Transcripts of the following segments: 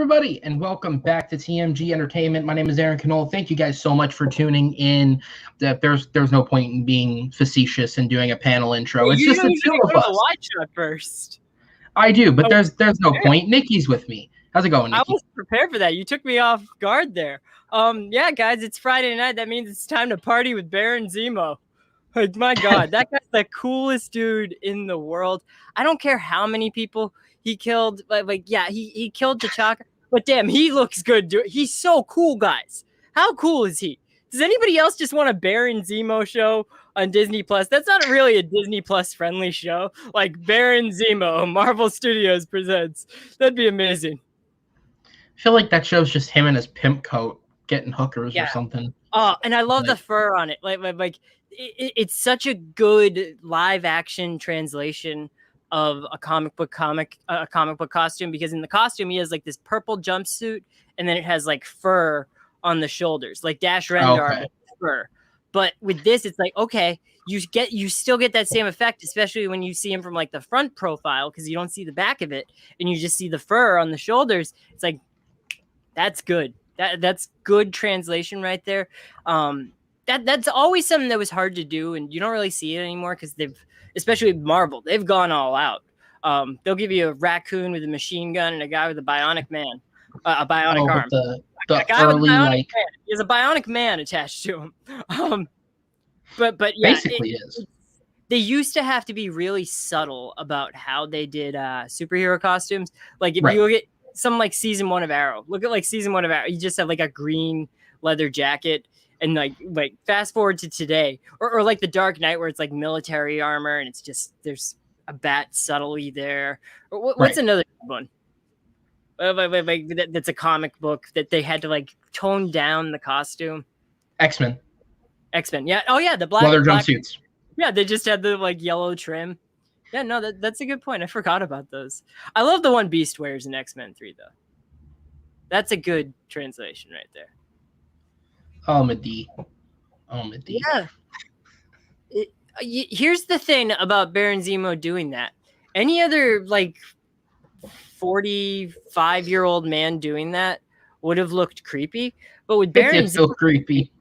everybody, and welcome back to TMG Entertainment. My name is Aaron Knoll. Thank you guys so much for tuning in. There's no point in being facetious and doing a panel intro. It's just the two of us. The live shot first. I do, but there's no point. Nikki's with me. How's it going, Nikki? I wasn't prepared for that. You took me off guard there. Yeah, guys, it's Friday night. That means it's time to party with Baron Zemo. Like, my God, that guy's the coolest dude in the world. I don't care how many people he killed. He killed T'Chaka. But damn, he looks good, dude. He's so cool, guys. How cool is he? Does anybody else just want a Baron Zemo show on Disney Plus? That's not really a Disney Plus friendly show. Like Baron Zemo, Marvel Studios presents. That'd be amazing. I feel like that show's just him in his pimp coat getting hookers or something. Oh, and I love the fur on it. It's such a good live action translation of a comic book costume, because in the costume he has like this purple jumpsuit and then it has like fur on the shoulders, like Dash Rendar fur. But with this, it's like, okay, you still get that same effect, especially when you see him from like the front profile, because you don't see the back of it and you just see the fur on the shoulders. It's like, that's good. That's good translation right there. That's always something that was hard to do, and you don't really see it anymore because especially with Marvel, they've gone all out. They'll give you a raccoon with a machine gun and a guy with a bionic man, a bionic arm. The early like there's a bionic man attached to him. But yeah, basically is. They used to have to be really subtle about how they did superhero costumes. Like if you look at some like season 1 of Arrow, you just have like a green leather jacket. And like fast forward to today, or like the Dark Knight, where it's like military armor and it's just there's a bat subtly there. Or what's another one? That's a comic book that they had to like tone down the costume. X-Men. Yeah. Oh yeah, the black leather jumpsuits. Yeah, they just had the like yellow trim. Yeah, no, that's a good point. I forgot about those. I love the one Beast wears in X-Men 3 though. That's a good translation right there. Almadi. Yeah. Here's the thing about Baron Zemo doing that. Any other like 45-year-old man doing that would have looked creepy, but with Baron Zemo, creepy.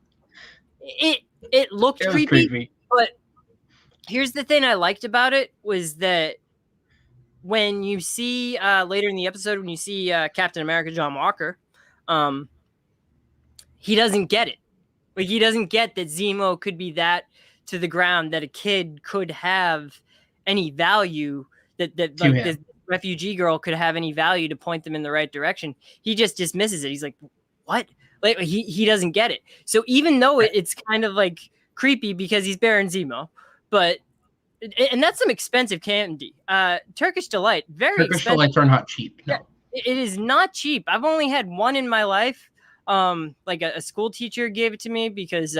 It looked creepy. But here's the thing I liked about it was that when you see later in the episode, when you see Captain America John Walker, he doesn't get it. Like, he doesn't get that Zemo could be that to the ground, that a kid could have any value, that like this refugee girl could have any value to point them in the right direction. He just dismisses it. He's like, what? Like, he doesn't get it. So even though it's kind of like creepy because he's Baron Zemo, and that's some expensive candy. Turkish Delight, very Turkish expensive. Delights are not cheap. No. Yeah, it is not cheap. I've only had one in my life. Like a school teacher gave it to me because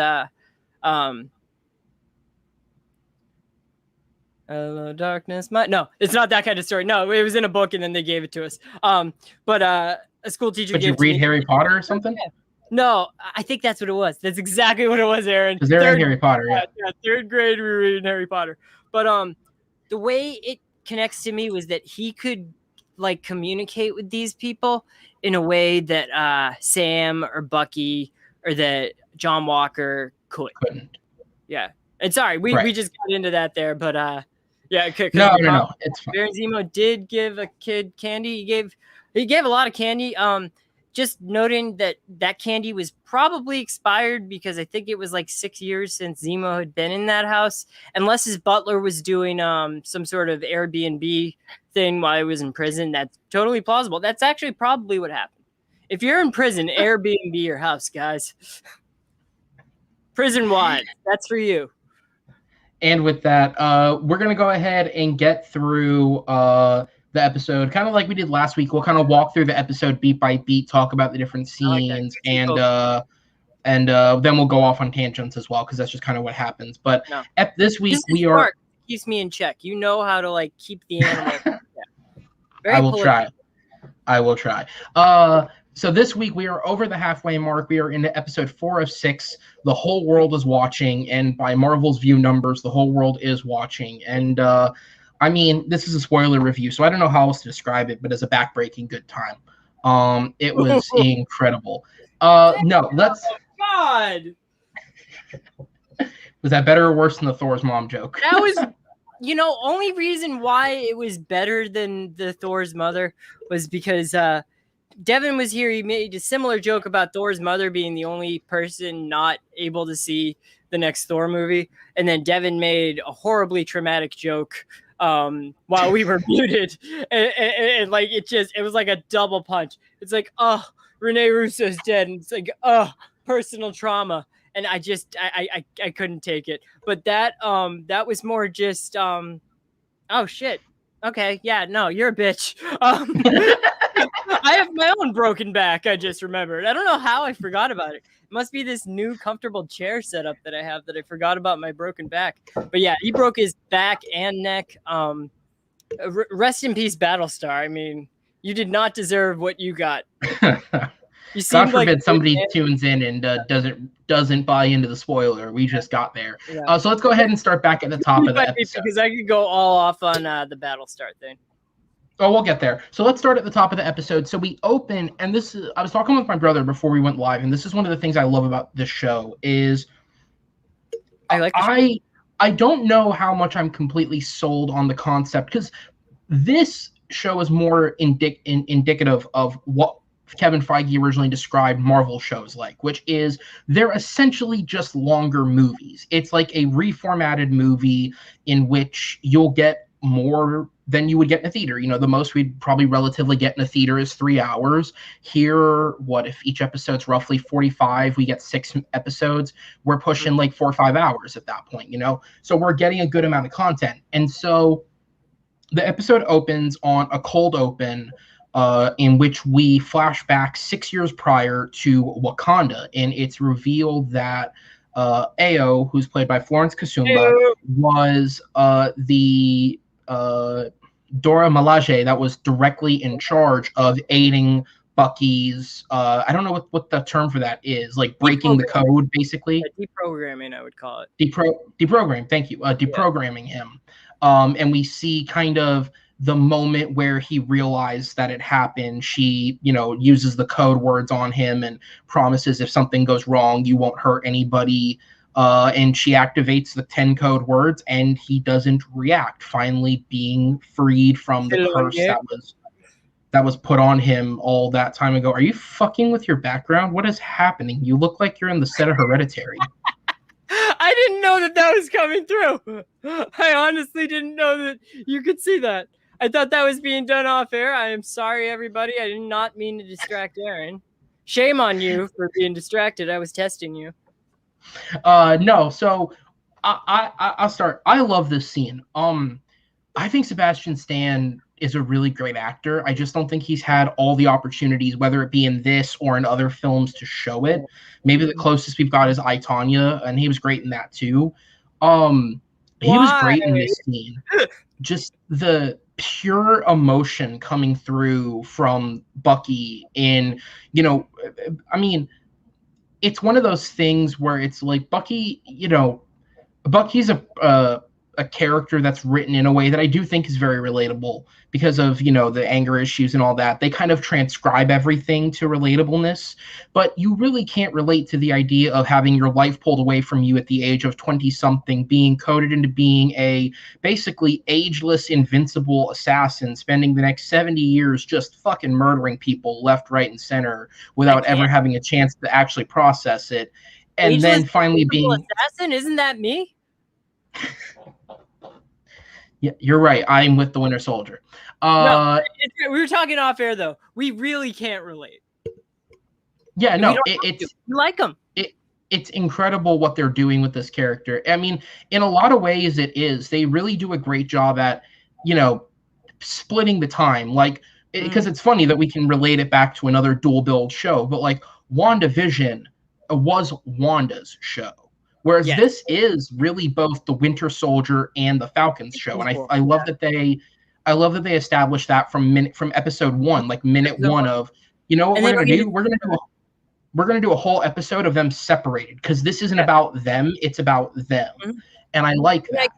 hello darkness, no, it's not that kind of story. No, it was in a book and then they gave it to us. But a school teacher gave it to me. Did you read Harry Potter or something? No, I think that's what it was. That's exactly what it was, Aaron. Because they're in Harry Potter, yeah. 3rd grade we were reading Harry Potter. But the way it connects to me was that he could like communicate with these people in a way that Sam or Bucky or that John Walker couldn't. Yeah. And sorry, we just got into that there, but yeah. No, it's fine. Baron Zemo did give a kid candy. He gave a lot of candy. Just noting that candy was probably expired because I think it was like 6 years since Zemo had been in that house, unless his butler was doing some sort of Airbnb thing while he was in prison. That's totally plausible. That's actually probably what happened. If you're in prison, Airbnb your house, guys. Prison wide. That's for you. And with that, we're going to go ahead and get through the episode, kind of like we did last week. We'll kind of walk through the episode beat by beat, talk about the different scenes, and then we'll go off on tangents as well, because that's just kind of what happens. But this week we are keeps me in check. You know how to like keep the animal. I will try. So this week we are over the halfway mark. We are into episode 4 of 6. The whole world is watching, and by Marvel's view numbers, the whole world is watching. And I mean, this is a spoiler review, so I don't know how else to describe it, but it's a backbreaking good time. It was incredible. No, let's. God. Was that better or worse than the Thor's mom joke? That was, only reason why it was better than the Thor's mother was because Devin was here. He made a similar joke about Thor's mother being the only person not able to see the next Thor movie. And then Devin made a horribly traumatic joke while we were muted. And like, it was like a double punch. It's like, oh, Rene Russo's dead. And it's like, oh, personal trauma. And I couldn't take it. But that was more just, oh shit. Okay. Yeah, no, you're a bitch. I have my own broken back. I just remembered. I don't know how I forgot about it. It must be this new comfortable chair setup that I have that I forgot about my broken back. But yeah, he broke his back and neck. Rest in peace, Battlestar. I mean, you did not deserve what you got. You God forbid somebody tunes in and doesn't buy into the spoiler. We just got there. Yeah. So let's go ahead and start back at the top of the episode. Because I could go all off on the Battlestar thing. Oh, we'll get there. So let's start at the top of the episode. So we open, and I was talking with my brother before we went live, and this is one of the things I love about this show is I don't know how much I'm completely sold on the concept, because this show is more indicative of what Kevin Feige originally described Marvel shows like, which is they're essentially just longer movies. It's like a reformatted movie in which you'll get more than you would get in a theater. The most we'd probably relatively get in a theater is 3 hours. Here, what if each episode's roughly 45? We get 6 episodes. We're pushing like 4 or 5 hours at that point, So we're getting a good amount of content. And so the episode opens on a cold open in which we flash back 6 years prior to Wakanda. And it's revealed that Ao, who's played by Florence Kasumba, was the Dora Milaje that was directly in charge of aiding Bucky's I don't know what the term for that is, like breaking the code, basically. Deprogramming, I would call it. Deprogram, thank you. Deprogramming him. And we see kind of the moment where he realized that it happened. She, uses the code words on him and promises if something goes wrong, you won't hurt anybody. And she activates the 10 code words, and he doesn't react, finally being freed from the curse that was put on him all that time ago. Are you fucking with your background? What is happening? You look like you're in the set of Hereditary. I didn't know that was coming through. I honestly didn't know that you could see that. I thought that was being done off air. I am sorry, everybody. I did not mean to distract Aaron. Shame on you for being distracted. I was testing you. No, so I'll start. I love this scene. I think Sebastian Stan is a really great actor. I just don't think he's had all the opportunities, whether it be in this or in other films, to show it. Maybe the closest we've got is I, Tonya, and he was great in that too. He was great in this scene. Just the pure emotion coming through from Bucky in, I mean, it's one of those things where it's like Bucky, Bucky's a character that's written in a way that I do think is very relatable because of, the anger issues and all that. They kind of transcribe everything to relatableness, but you really can't relate to the idea of having your life pulled away from you at the age of 20-something, being coded into being a basically ageless, invincible assassin, spending the next 70 years just fucking murdering people left, right, and center without ever having a chance to actually process it. And ageless, then finally being assassin, isn't that me? Yeah, you're right. I'm with the Winter Soldier. No, we were talking off air, though. We really can't relate. Yeah, no, it's you like them. It's incredible what they're doing with this character. I mean, in a lot of ways, it is. They really do a great job at, splitting the time. Like, because it's funny that we can relate it back to another dual build show, but like WandaVision was Wanda's show. Whereas this is really both the Winter Soldier and the Falcon's show, and I love that they established that from episode 1, like minute 1 of, what we're gonna do? We're gonna do a whole episode of them separated, because this isn't about them; it's about them, and I like that.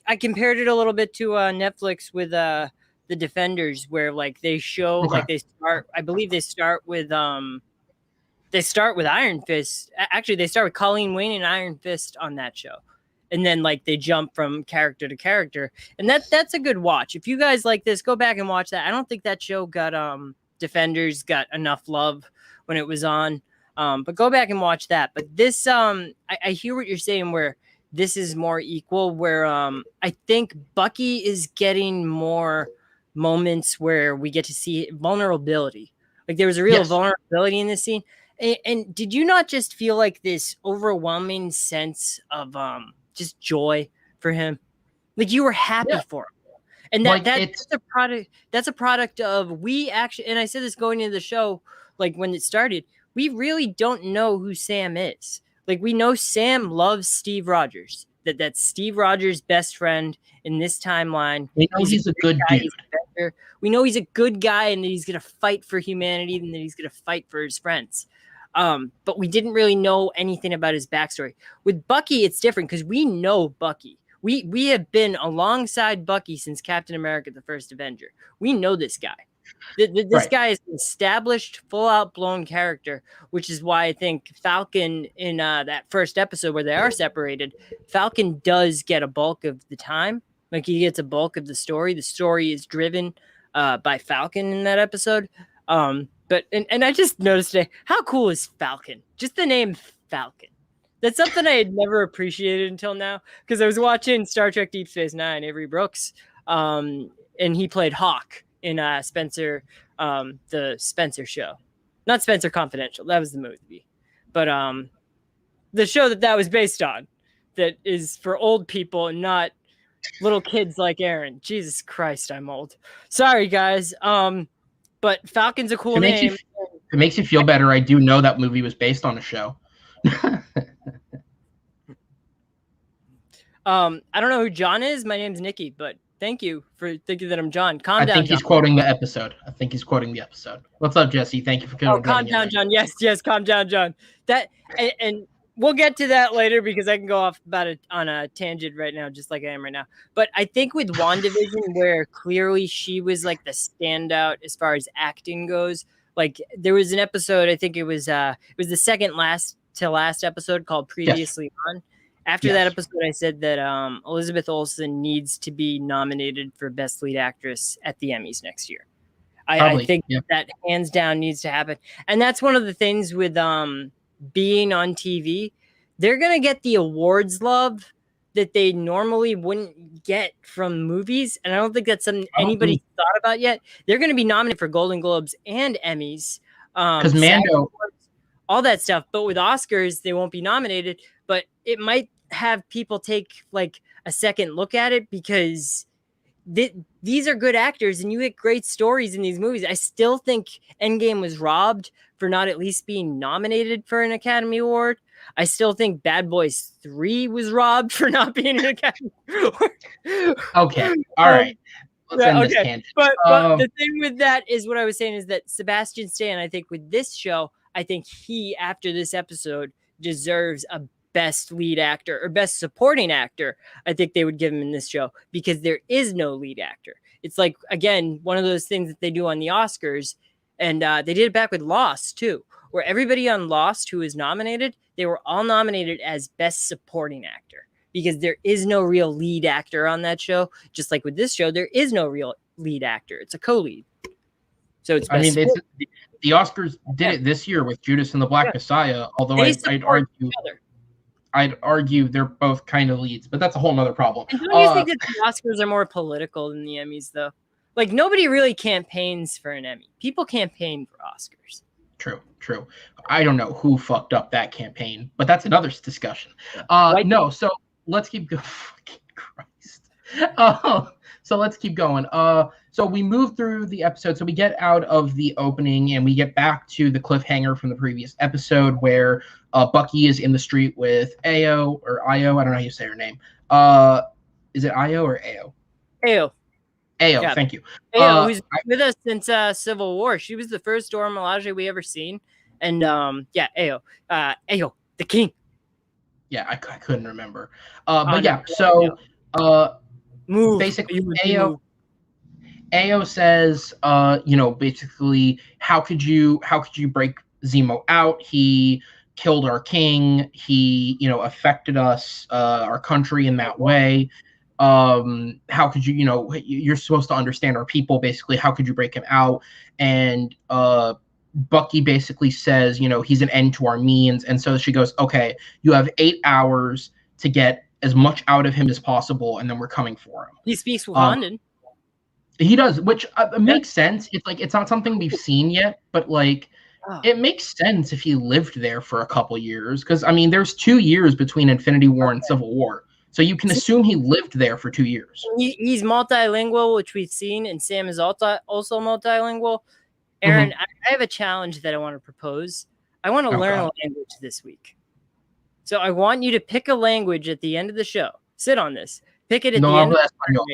I compared it a little bit to Netflix with the the Defenders, where like they show like they start. I believe they start with Iron Fist. Actually, they start with Colleen Wayne and Iron Fist on that show, and then like they jump from character to character, and that's a good watch. If you guys like this, go back and watch that. I don't think that show got Defenders got enough love when it was on, but go back and watch that. But this I hear what you're saying where this is more equal, where I think Bucky is getting more moments where we get to see vulnerability. Like there was a real vulnerability in this scene. And did you not just feel like this overwhelming sense of just joy for him? Like you were happy for him. And that's a product of we actually, and I said this going into the show, like when it started, we really don't know who Sam is. Like we know Sam loves Steve Rogers, that's Steve Rogers' best friend in this timeline. We know he's a good dude. We know he's a good guy and that he's going to fight for humanity and that he's going to fight for his friends. But we didn't really know anything about his backstory. With Bucky, it's different because we know Bucky. We have been alongside Bucky since Captain America, the First Avenger. We know this guy. This guy is an established, full-out blown character, which is why I think Falcon in that first episode where they are separated, Falcon does get a bulk of the time. Like he gets a bulk of the story. The story is driven by Falcon in that episode. But I just noticed today, how cool is Falcon? Just the name Falcon. That's something I had never appreciated until now, because I was watching Star Trek Deep Space Nine, Avery Brooks, and he played Hawk in Spencer, the Spencer show. Not Spencer Confidential, that was the movie. But the show that was based on, that is for old people and not little kids like Aaron. Jesus Christ, I'm old. Sorry, guys. But Falcon's a cool name. It makes you feel better. I do know that movie was based on a show. I don't know who John is. My name's Nikki, but thank you for thinking that I'm John. Calm down, I think he's quoting the episode. What's up, Jesse? Thank you for coming. Oh, calm down, John. Yes, calm down, John. And we'll get to that later because I can go off about it on a tangent right now, just like I am right now. But I think with WandaVision, where clearly she was like the standout as far as acting goes, like there was an episode, I think it was the second last episode called Previously On. After that episode, I said that Elizabeth Olsen needs to be nominated for Best Lead Actress at the Emmys next year. I think that hands down needs to happen. And that's one of the things with being on TV. They're going to get the awards love that they normally wouldn't get from movies. And I don't think that's something anybody thought about yet. They're going to be nominated for Golden Globes and Emmys. Because Mando... all that stuff. But with Oscars, they won't be nominated. But it might have people take like a second look at it because these are good actors and you get great stories in these movies. I still think Endgame was robbed for not at least being nominated for an Academy Award. I still think Bad Boys 3 was robbed for not being an Academy Award. Okay. All right. Let's end this tangent. But the thing with that is what I was saying is that Sebastian Stan, I think with this show, I think he, after this episode, deserves a Best Lead Actor or Best Supporting Actor. I think they would give him in this show because there is no lead actor. It's like, again, one of those things that they do on the Oscars. And they did it back with Lost, too, where everybody on Lost who was nominated, they were all nominated as Best Supporting Actor because there is no real lead actor on that show. Just like with this show, there is no real lead actor. It's a co-lead. So it's best the Oscars did it this year with Judas and the Black Messiah, although I'd argue they're both kind of leads, but that's a whole nother problem. And don't you think that the Oscars are more political than the Emmys, though? Like, nobody really campaigns for an Emmy. People campaign for Oscars. True. I don't know who fucked up that campaign, but that's another discussion. So let's keep going. Fucking Christ. So let's keep going. So we move through the episode. So we get out of the opening and we get back to the cliffhanger from the previous episode where Bucky is in the street with Io or Io. I don't know how you say her name. Is it Io or Ao? Ao. Ao, thank you. Ao, who's been with us since Civil War. She was the first Dora Milaje we ever seen. And Ao. Ao, the king. Yeah, I couldn't remember. But yeah, so... Move. Basically, Ao says, basically, how could you break Zemo out? He killed our king. He, affected us, our country in that way. How could you, you're supposed to understand our people, basically. How could you break him out? And Bucky basically says, he's an end to our means. And so she goes, okay, you have 8 hours to get as much out of him as possible, and then we're coming for him. He speaks Wakandan. He does, which makes sense. It's like, it's not something we've seen yet, but like, it makes sense if he lived there for a couple years. Because, I mean, there's 2 years between Infinity War and Civil War. So you can assume he lived there for 2 years. He's multilingual, which we've seen, and Sam is also multilingual. Aaron, I have a challenge that I want to propose. I want to learn a language this week. So I want you to pick a language at the end of the show. Sit on this. Pick it at the end of the show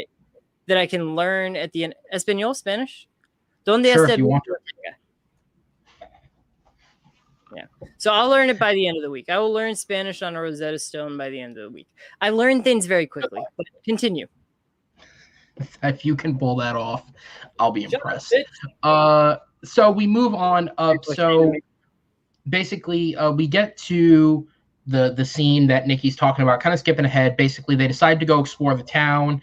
that I can learn at the end. Espanol, Spanish? ¿Dónde Sure, está if you want. Yeah. So I'll learn it by the end of the week. I will learn Spanish on a Rosetta Stone by the end of the week. I learn things very quickly, but continue. If you can pull that off, I'll be impressed. So we move on up. So basically, we get to the scene that Nikki's talking about, kind of skipping ahead. Basically, they decide to go explore the town.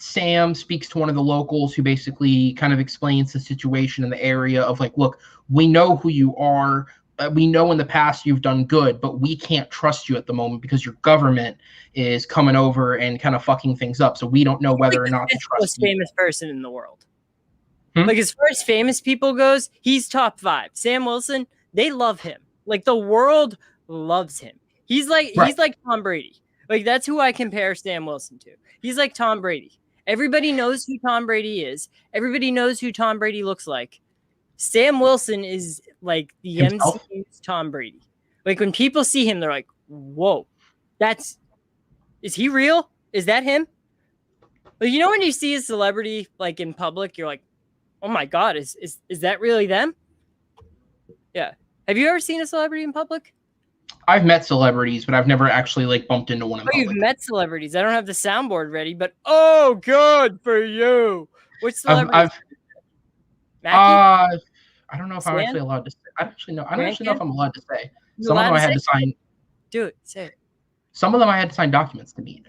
Sam speaks to one of the locals who basically kind of explains the situation in the area of like, look, we know who you are. We know in the past you've done good, but we can't trust you at the moment because your government is coming over and kind of fucking things up. So we don't know whether or not to trust you. Most famous person in the world. Like, as far as famous people goes, he's top 5. Sam Wilson, they love him. Like, the world loves him. He's like Tom Brady. Like, that's who I compare Sam Wilson to. He's like Tom Brady. Everybody knows who Tom Brady is. Everybody knows who Tom Brady looks like. Sam Wilson is like the MCU's Tom Brady. Like, when people see him, they're like, whoa, is he real? Is that him? Like, you know, when you see a celebrity like in public, you're like, oh my God, is that really them? Yeah. Have you ever seen a celebrity in public? I've met celebrities, but I've never actually like bumped into one in public. You've met celebrities. I don't have the soundboard ready, but oh, good for you. Which celebrity? I don't know if I'm actually allowed to say. I don't actually know if I'm allowed to say. Some of them I had to sign. Do it. Say it. Some of them I had to sign documents to meet.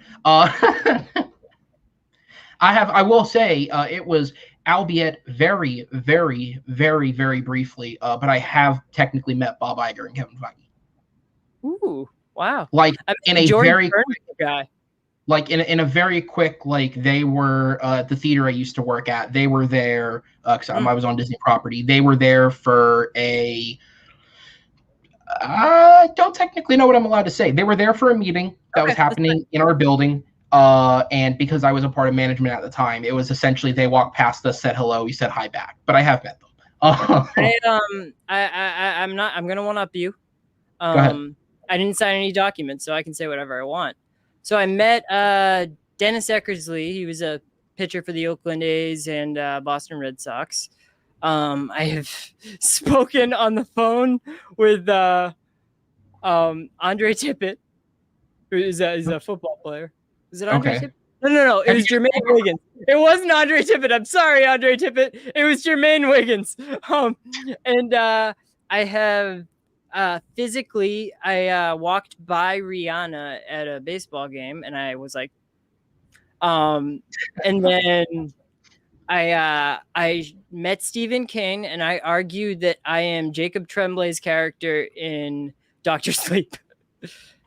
I will say it was, albeit very, very, very, very briefly, but I have technically met Bob Iger and Kevin Feige. Ooh, wow! Like, in a very quick guy. Like, in a very quick, like, they were at the theater I used to work at. They were there because I was on Disney property. They were there for a. I don't technically know what I'm allowed to say. They were there for a meeting that was happening in our building. And because I was a part of management at the time, it was essentially they walked past us, said hello, we said hi back. But I have met them. I'm gonna one up you. Go ahead. I didn't sign any documents, so I can say whatever I want. So I met Dennis Eckersley. He was a pitcher for the Oakland A's and Boston Red Sox. I have spoken on the phone with Andre Tippett, who is a football player. Is it Andre Tippett? No. It was Jermaine Wiggins. It wasn't Andre Tippett. I'm sorry, Andre Tippett. It was Jermaine Wiggins. And I have physically, I walked by Rihanna at a baseball game, and I was like, and then I met Stephen King, and I argued that I am Jacob Tremblay's character in Dr. Sleep.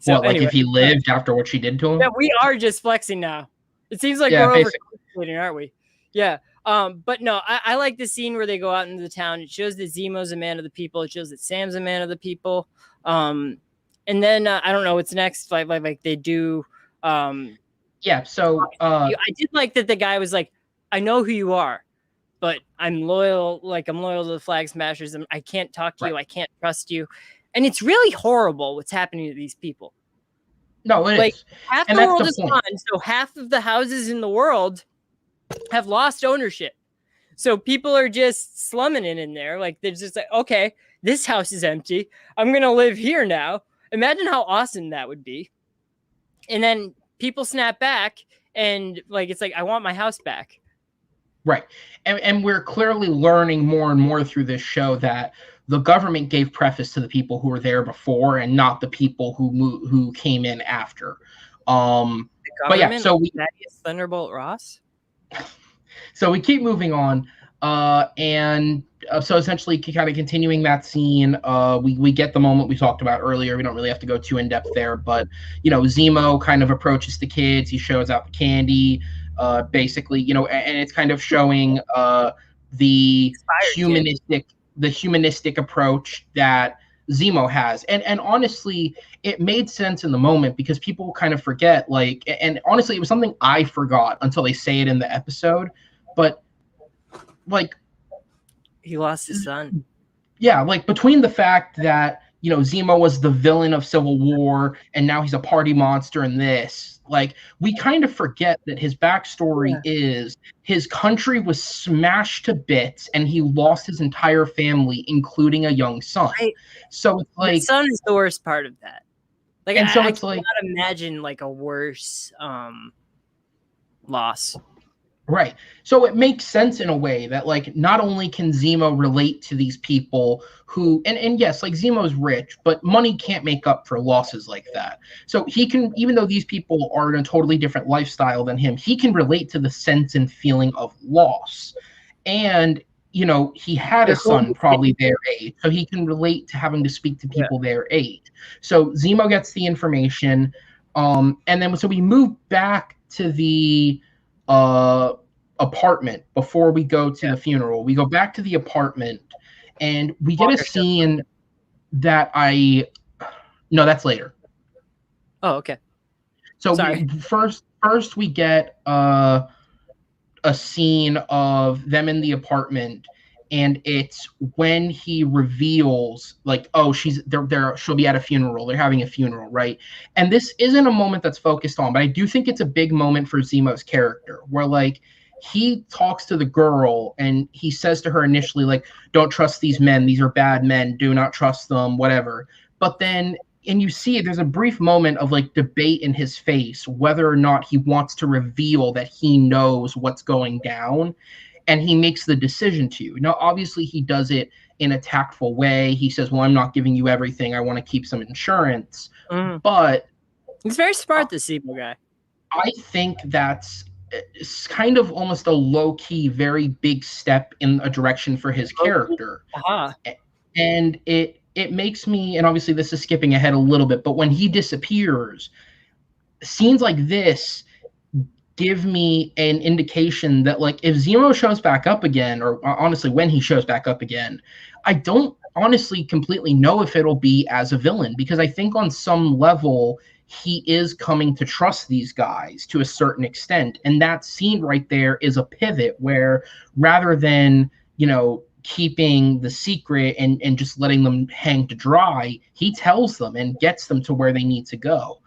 So anyway, if he lived after what she did to him? Yeah, we are just flexing now. It seems like we're over-communicating, aren't we? Yeah. But no, I like the scene where they go out into the town. It shows that Zemo's a man of the people. It shows that Sam's a man of the people. And then I don't know what's next. Like they do. Yeah. So I did like that the guy was like, I know who you are, but I'm loyal. Like, I'm loyal to the Flag Smashers. I can't talk to you. I can't trust you. And it's really horrible what's happening to these people. No, it is. Half the world is gone, so half of the houses in the world have lost ownership. So people are just slumming in there. Like, they're just like, okay, this house is empty. I'm going to live here now. Imagine how awesome that would be. And then people snap back and like, it's like, I want my house back. Right. And we're clearly learning more and more through this show that the government gave preface to the people who were there before and not the people who came in after. The But yeah, government, that is Thunderbolt Ross. So we keep moving on, and so essentially, kind of continuing that scene, we get the moment we talked about earlier. We don't really have to go too in depth there, but Zemo kind of approaches the kids. He shows out the candy, basically, and it's kind of showing the humanistic approach that Zemo has, and honestly, it made sense in the moment because people kind of forget, like, and honestly, it was something I forgot until they say it in the episode. But like, he lost his son. Yeah, like between the fact that Zemo was the villain of Civil War and now he's a party monster in this, like, we kind of forget that his backstory is his country was smashed to bits and he lost his entire family, including a young son. So it's like, the son is the worst part of that. Like, and so I it's cannot like, imagine like a worse loss. Right. So it makes sense in a way that, like, not only can Zemo relate to these people who, and yes, like, Zemo's rich, but money can't make up for losses like that. So he can, even though these people are in a totally different lifestyle than him, he can relate to the sense and feeling of loss. And, he had a son probably their age, so he can relate to having to speak to people their age. So Zemo gets the information, and then so we move back to the apartment before we go to the funeral. We go back to the apartment and we get a scene that no, that's later. Oh, okay. So first we get a scene of them in the apartment, and it's when he reveals, like, oh, she'll be at a funeral. They're having a funeral, right? And this isn't a moment that's focused on, but I do think it's a big moment for Zemo's character, where, like, he talks to the girl and he says to her initially, like, don't trust these men. These are bad men. Do not trust them, whatever. But then, and you see there's a brief moment of, like, debate in his face whether or not he wants to reveal that he knows what's going down, and he makes the decision to. Now, obviously, he does it in a tactful way. He says, well, I'm not giving you everything. I want to keep some insurance. But he's very smart, this Zemo guy. I think that's kind of almost a low-key, very big step in a direction for his character. And it makes me, and obviously this is skipping ahead a little bit, but when he disappears, scenes like this give me an indication that, like, if Zemo shows back up again, or honestly when he shows back up again, I don't honestly completely know if it'll be as a villain, because I think on some level he is coming to trust these guys to a certain extent, and that scene right there is a pivot where, rather than keeping the secret and just letting them hang to dry, he tells them and gets them to where they need to go.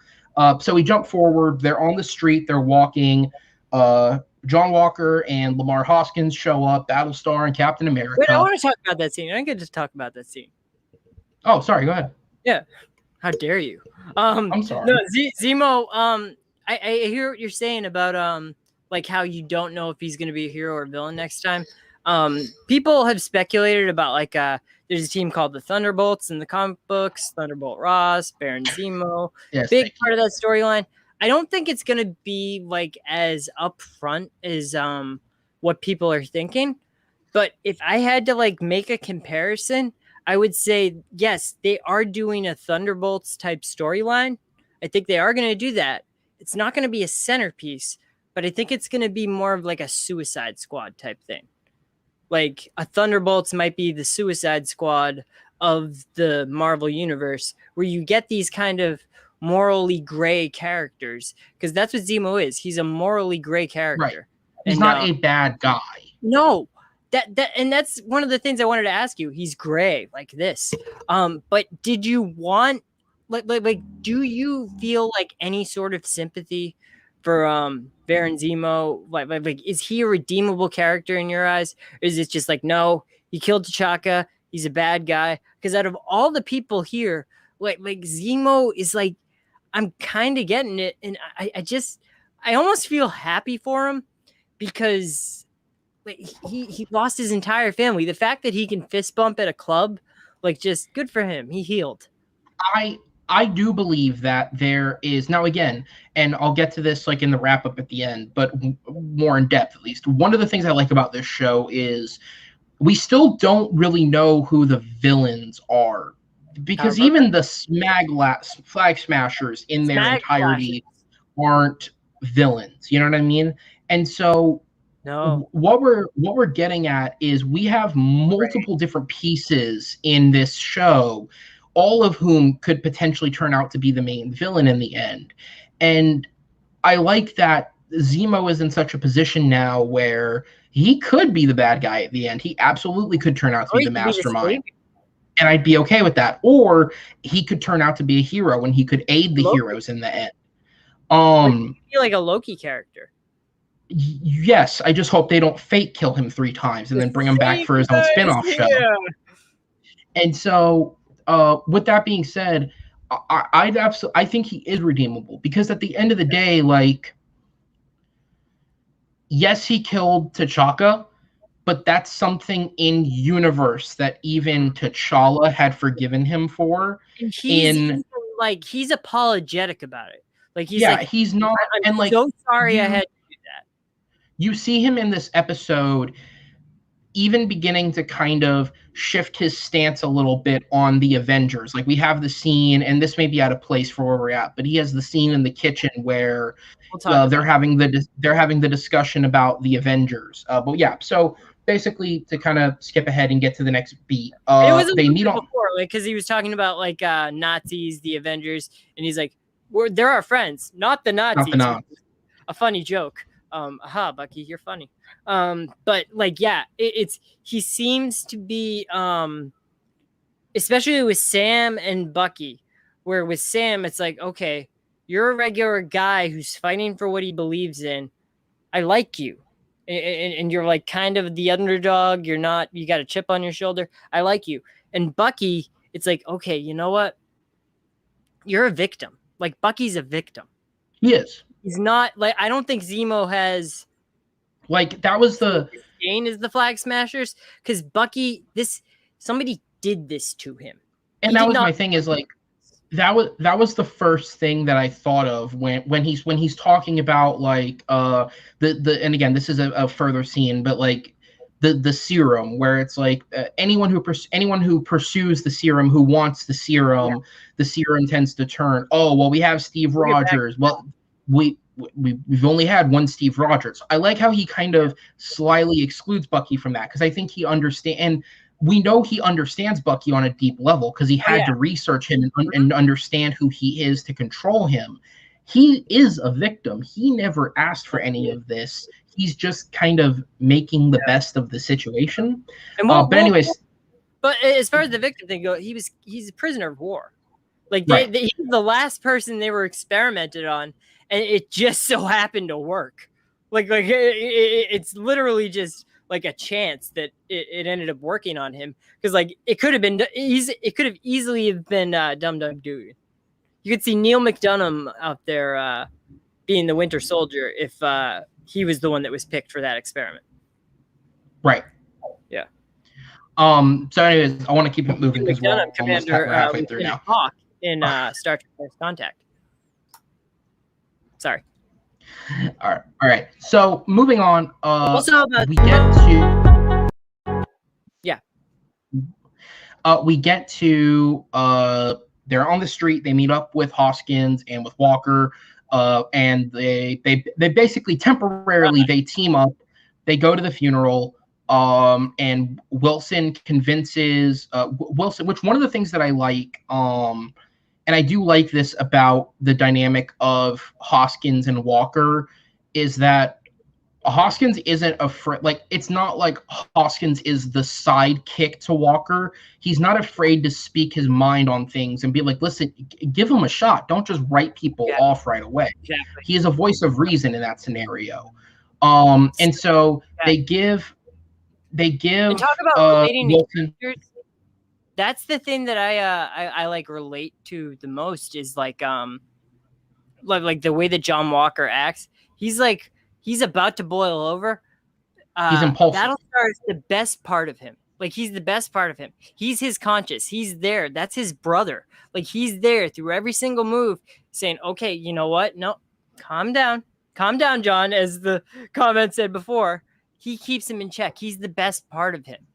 So we jump forward. They're on the street. They're walking. John Walker and Lamar Hoskins show up. Battlestar and Captain America. Wait, I want to talk about that scene. I didn't get to talk about that scene. Oh, sorry. Go ahead. Yeah. How dare you? I'm sorry. No, Zemo. I hear what you're saying about like how you don't know if he's going to be a hero or a villain next time. People have speculated about, like, there's a team called the Thunderbolts in the comic books, Thunderbolt Ross, Baron Zemo, big part of that storyline. I don't think it's going to be, like, as upfront as what people are thinking. But if I had to, like, make a comparison, I would say, yes, they are doing a Thunderbolts type storyline. I think they are going to do that. It's not going to be a centerpiece, but I think it's going to be more of like a Suicide Squad type thing. Like, a Thunderbolts might be the Suicide Squad of the Marvel Universe, where you get these kind of morally gray characters, because that's what Zemo is. He's a morally gray character. Right. He's not a bad guy. No. And that's one of the things I wanted to ask you. He's gray like this. But did you want, like do you feel like any sort of sympathy for Baron Zemo? Like, is he a redeemable character in your eyes? Or is it just like, no, he killed T'Chaka, he's a bad guy? Because out of all the people here, like Zemo is, like, I'm kind of getting it, and I almost feel happy for him, because like he lost his entire family. The fact that he can fist bump at a club, like, just good for him. He healed. I do believe that there is now again, and I'll get to this like in the wrap up at the end, but more in depth at least. One of the things I like about this show is we still don't really know who the villains are because even the flag smashers in their entirety aren't villains. You know what I mean? And so no, what we're getting at is we have multiple different pieces in this show, all of whom could potentially turn out to be the main villain in the end. And I like that Zemo is in such a position now where he could be the bad guy at the end. He absolutely could turn out to be the mastermind. And I'd be okay with that. Or he could turn out to be a hero and he could aid the heroes in the end. Like a Loki character. Yes, I just hope they don't fake kill him 3 times and then bring him back for his own spin-off show. And so, with that being said, I think he is redeemable because at the end of the day, like, yes, he killed T'Chaka, but that's something in universe that even T'Challa had forgiven him for. And he's apologetic about it. Like he's not. I'm so sorry I had to do that. You see him in this episode even beginning to kind of shift his stance a little bit on the Avengers. Like we have the scene, and this may be out of place for where we're at, but he has the scene in the kitchen where they're having the discussion about the Avengers. But yeah, so basically to kind of skip ahead and get to the next beat, they meet on before, like because he was talking about like Nazis, the Avengers, and he's like, they're our friends, not the Nazis. A funny joke. Aha, Bucky, you're funny. But like, yeah, he seems to be, especially with Sam and Bucky, where with Sam, it's like, okay, you're a regular guy who's fighting for what he believes in. I like you. And you're like kind of the underdog. You got a chip on your shoulder. I like you. And Bucky, it's like, okay, you know what? You're a victim. Like Bucky's a victim. He is. He's not like, I don't think Zemo has like that was the gain is the Flag Smashers because Bucky, somebody did this to him. And that was my thing is like that was the first thing that I thought of when he's talking about like the and again this is a further scene, but like the serum where it's like anyone who pursues the serum, who wants the serum tends to turn. Oh well, we have Steve Rogers. Well, we've only had one Steve Rogers. I like how he kind of slyly excludes Bucky from that because I think he understands, and we know he understands Bucky on a deep level because he had to research him and understand who he is to control him. He is a victim. He never asked for any of this. He's just kind of making the best of the situation. But anyways, but as far as the victim thing goes, he's a prisoner of war. Like he's the last person they were experimented on, and it just so happened to work. Like it's literally just like a chance that it ended up working on him because like it could have easily been Dum Dum Dugan. You could see Neil McDonough out there being the Winter Soldier if he was the one that was picked for that experiment. Right. Yeah. So anyways, I want to keep it moving because we're almost halfway through now. Hawk in Star Trek First Contact. Sorry. All right. So moving on. We get to they're on the street. They meet up with Hoskins and with Walker, and they basically temporarily they team up. They go to the funeral, and Wilson convinces Wilson. Which one of the things that I like, and I do like this about the dynamic of Hoskins and Walker, is that Hoskins isn't afraid. Like, it's not like Hoskins is the sidekick to Walker. He's not afraid to speak his mind on things and be like, listen, give him a shot. Don't just write people off right away. Exactly. He is a voice of reason in that scenario. And so they give and talk about relating to characters. That's the thing that I like relate to the most is like the way that John Walker acts. He's about to boil over, He's impulsive. Battlestar is the best part of him. Like, he's the best part of him. He's his conscience. He's there. That's his brother. Like, he's there through every single move saying, okay, you know what? No, calm down. Calm down, John, as the comment said before. He keeps him in check. He's the best part of him.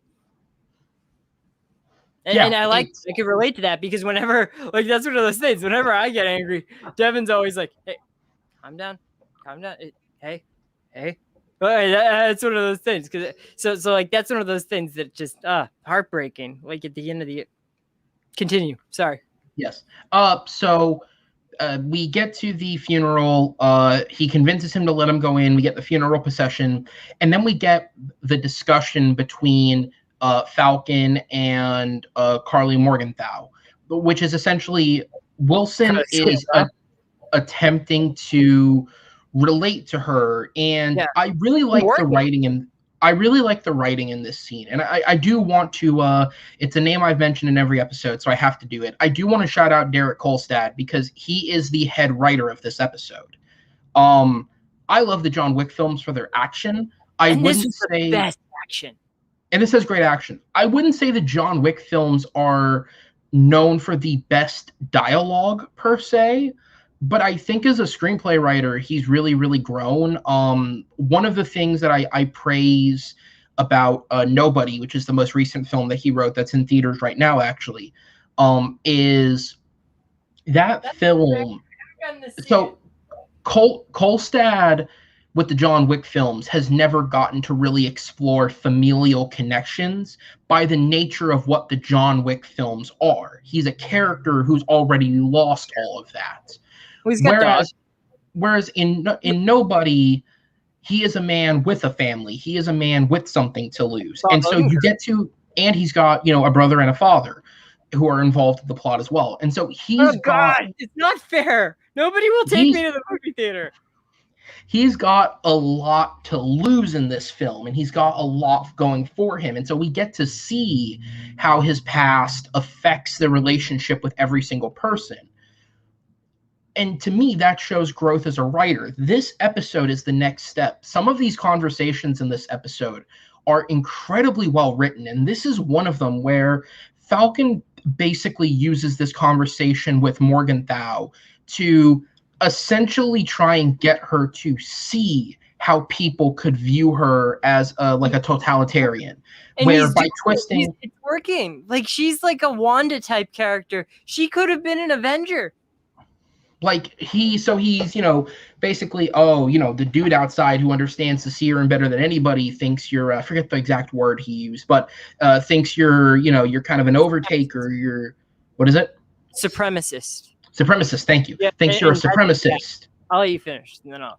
And I can relate to that because whenever, like, that's one of those things. Whenever I get angry, Devin's always like, hey, calm down. Hey. That's one of those things. So like, that's one of those things that just heartbreaking. Like, at the end of the continue. Sorry. Yes. So we get to the funeral. He convinces him to let him go in. We get the funeral procession, and then we get the discussion between Falcon and Carly Morgenthau, which is essentially Wilson is attempting to relate to her, and I really like the writing in this scene, and I do want to it's a name I've mentioned in every episode, so I have to do it. I do want to shout out Derek Kolstad because he is the head writer of this episode. I love the John Wick films for their action. This is the best action. And this has great action. I wouldn't say the John Wick films are known for the best dialogue per se, but I think as a screenplay writer, he's really, really grown. One of the things that I praise about Nobody, which is the most recent film that he wrote that's in theaters right now, actually, is that film. So Kolstad with the John Wick films has never gotten to really explore familial connections by the nature of what the John Wick films are. He's a character who's already lost all of that. Well, he's got whereas in Nobody, he is a man with a family. He is a man with something to lose. And so you get to, and he's got, a brother and a father who are involved in the plot as well. And so he's it's not fair. Nobody will take me to the movie theater. He's got a lot to lose in this film, and he's got a lot going for him. And so we get to see how his past affects the relationship with every single person. And to me, that shows growth as a writer. This episode is the next step. Some of these conversations in this episode are incredibly well written, and this is one of them where Falcon basically uses this conversation with Morgenthau to essentially try and get her to see how people could view her as a totalitarian. And where by twisting, it's working. Like, she's like a Wanda type character. She could have been an Avenger. Like, he's basically, the dude outside who understands the serum better than anybody thinks you're, I forget the exact word he used, but thinks you're kind of an overtaker. You're, what is it? Supremacist. Supremacist, thank you. Yeah, thinks you're a supremacist. I'll let you finish. No.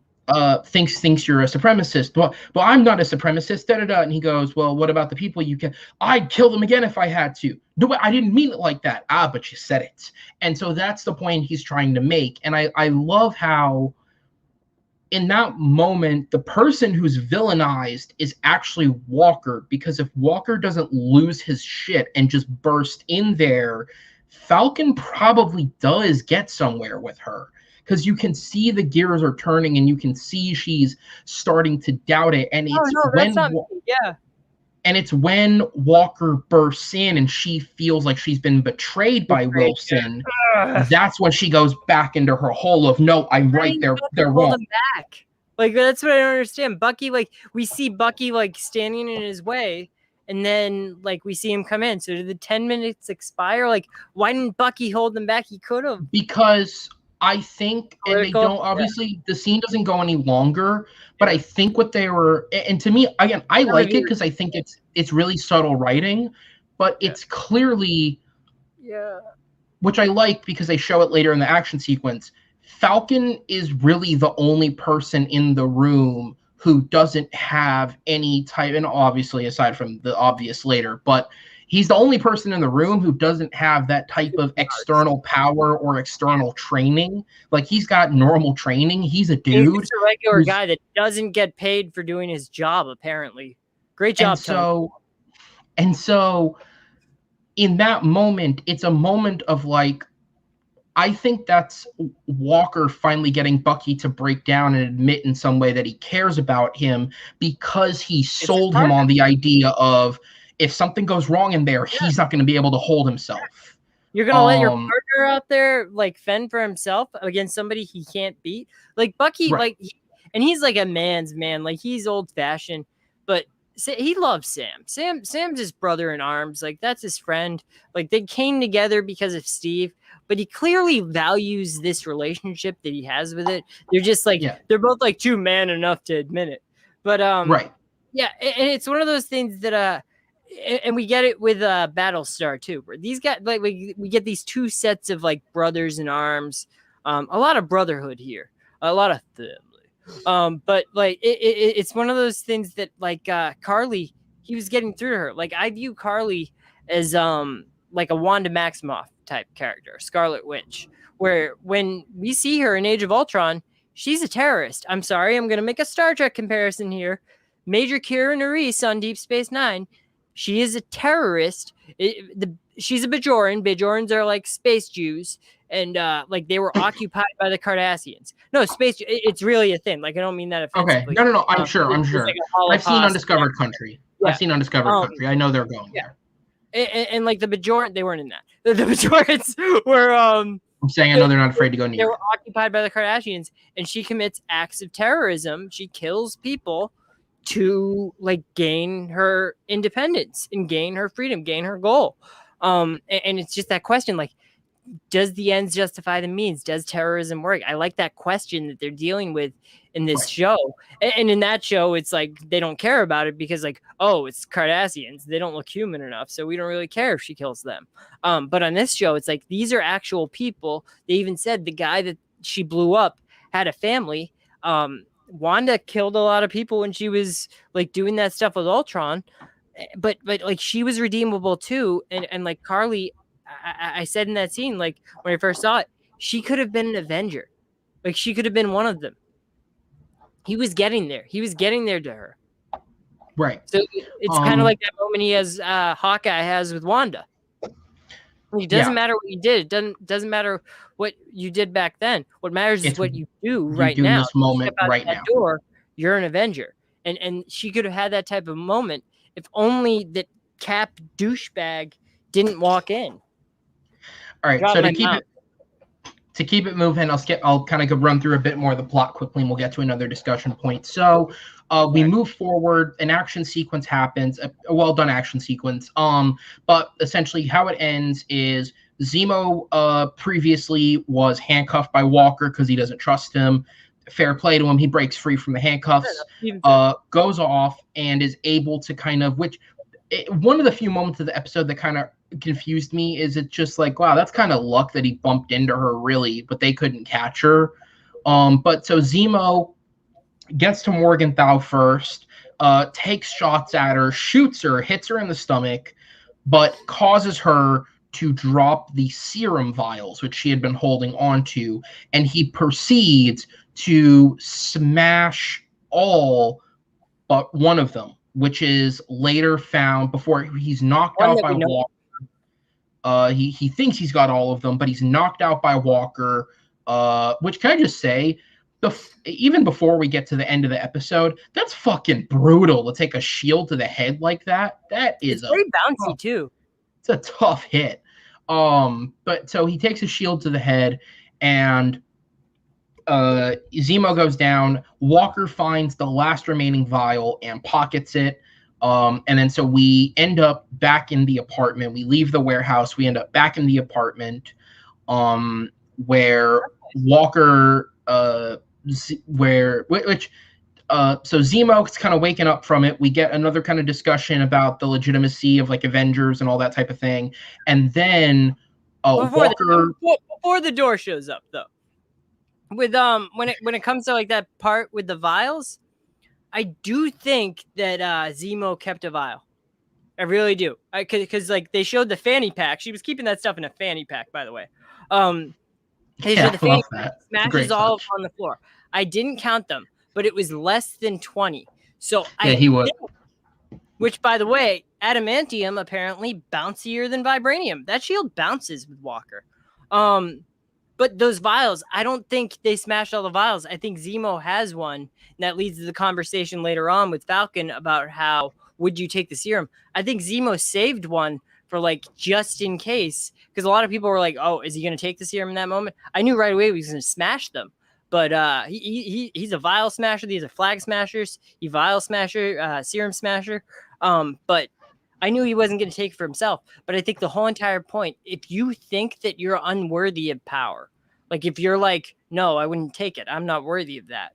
Thinks you're a supremacist. Well, I'm not a supremacist. And he goes, well, what about the people you can? I'd kill them again if I had to. No, I didn't mean it like that. But you said it. And so that's the point he's trying to make. And I love how in that moment, the person who's villainized is actually Walker, because if Walker doesn't lose his shit and just burst in there, Falcon probably does get somewhere with her, because you can see the gears are turning and you can see she's starting to doubt it. And it's when Walker bursts in and she feels like she's been betrayed by Wilson. That's when she goes back into her hole of, no, I'm right, they're wrong. Back. Like, that's what I don't understand. Bucky, like, we see Bucky like standing in his way, and then, like, we see him come in. So did the 10 minutes expire? Like, why didn't Bucky hold them back? He could have. Because I think, and they don't, obviously, the scene doesn't go any longer, but I think what they were, and to me, again, I like it because I think it's really subtle writing, but it's clearly, which I like because they show it later in the action sequence, Falcon is really the only person in the room who doesn't have any type, and obviously aside from the obvious later, but he's the only person in the room who doesn't have that type of external power or external training. Like, he's got normal training. He's a dude. He's a regular guy that doesn't get paid for doing his job, apparently. Great job, Tony. And so in that moment, it's a moment of like, I think that's Walker finally getting Bucky to break down and admit in some way that he cares about him, because he It's his sold him partner. on the idea of, if something goes wrong in there, he's not going to be able to hold himself. You're gonna let your partner out there like fend for himself against somebody he can't beat? Like Bucky, Right. and he's like a man's man. Like he's old fashioned, but he loves Sam. Sam's his brother in arms. Like that's his friend. Like they came together because of Steve, but he clearly values this relationship that he has with it. They're just like they're both like too man enough to admit it. But right. yeah, and it's one of those things that and we get it with Battlestar too, where these guys like we get these two sets of like brothers in arms, a lot of brotherhood here, a lot of family, but like it's one of those things that like Carly, he was getting through to her. Like I view Carly as like a Wanda Maximoff type character, Scarlet Witch, where when we see her in Age of Ultron, she's a terrorist. I'm sorry, I'm gonna make a Star Trek comparison here. Major Kira Nerys on Deep Space Nine. She is a terrorist. She's a Bajoran. Bajorans are like space Jews, and like they were occupied by the Cardassians. No, space. It's really a thing. Like I don't mean that offensively. Okay. No. I'm sure. Like I've seen Undiscovered Country. Yeah. I've seen Undiscovered Country. I know they're going there. And like the Bajoran, they weren't in that. The Bajorans were. I'm saying I know they're not afraid to go near. They were occupied by the Cardassians, and she commits acts of terrorism. She kills people to like gain her independence and gain her freedom, gain her goal. And it's just that question, like, does the ends justify the means? Does terrorism work? I like that question that they're dealing with in this show. And in that show, it's like they don't care about it because like, oh, it's Cardassians. They don't look human enough. So we don't really care if she kills them. But on this show, it's like these are actual people. They even said the guy that she blew up had a family. Wanda killed a lot of people when she was like doing that stuff with Ultron, but like she was redeemable too. And like Carly, I said in that scene, like when I first saw it, she could have been an Avenger. Like she could have been one of them. He was getting there. He was getting there to her. Right. So it's kind of like that moment he has, Hawkeye has with Wanda. It doesn't matter what you did. It doesn't matter what you did back then. What matters is what you do right now. This moment right now. Door, you're an Avenger. And she could have had that type of moment if only that Cap douchebag didn't walk in. All right. So to keep it moving, I'll kind of run through a bit more of the plot quickly, and we'll get to another discussion point. So we move forward. An action sequence happens, a well-done action sequence. But essentially how it ends is Zemo previously was handcuffed by Walker because he doesn't trust him. Fair play to him. He breaks free from the handcuffs, goes off, and is able to one of the few moments of the episode that kind of confused me is it's just like, wow, that's kind of luck that he bumped into her, really, but they couldn't catch her. But so Zemo gets to Morgenthau first, takes shots at her, shoots her, hits her in the stomach, but causes her to drop the serum vials, which she had been holding on to, and he proceeds to smash all but one of them, which is later found before he's knocked out by Walker. He thinks he's got all of them, but he's knocked out by Walker, which can I just say, even before we get to the end of the episode, that's fucking brutal to take a shield to the head like that. That is very bouncy too. It's a tough hit. But so he takes a shield to the head, and Zemo goes down. Walker finds the last remaining vial and pockets it. And then so we end up back in the apartment. We leave the warehouse. We end up back in the apartment, where Walker, so Zemo's kind of waking up from it. We get another kind of discussion about the legitimacy of like Avengers and all that type of thing. And then before the door shows up though, with when it comes to like that part with the vials, I do think that Zemo kept a vial. I really do. Because like they showed the fanny pack. She was keeping that stuff in a fanny pack, by the way. They showed the fanny pack, smashes all on the floor. I didn't count them, but it was less than 20. So he would. Which, by the way, adamantium apparently bouncier than vibranium. That shield bounces with Walker. But those vials, I don't think they smashed all the vials. I think Zemo has one, and that leads to the conversation later on with Falcon about how would you take the serum. I think Zemo saved one for like just in case, because a lot of people were like, "Oh, is he going to take the serum in that moment?" I knew right away he was going to smash them. But he's a vial smasher. These are flag smashers. He vial smasher, serum smasher. But I knew he wasn't going to take it for himself. But I think the whole entire point, if you think that you're unworthy of power, like if you're like, no, I wouldn't take it, I'm not worthy of that,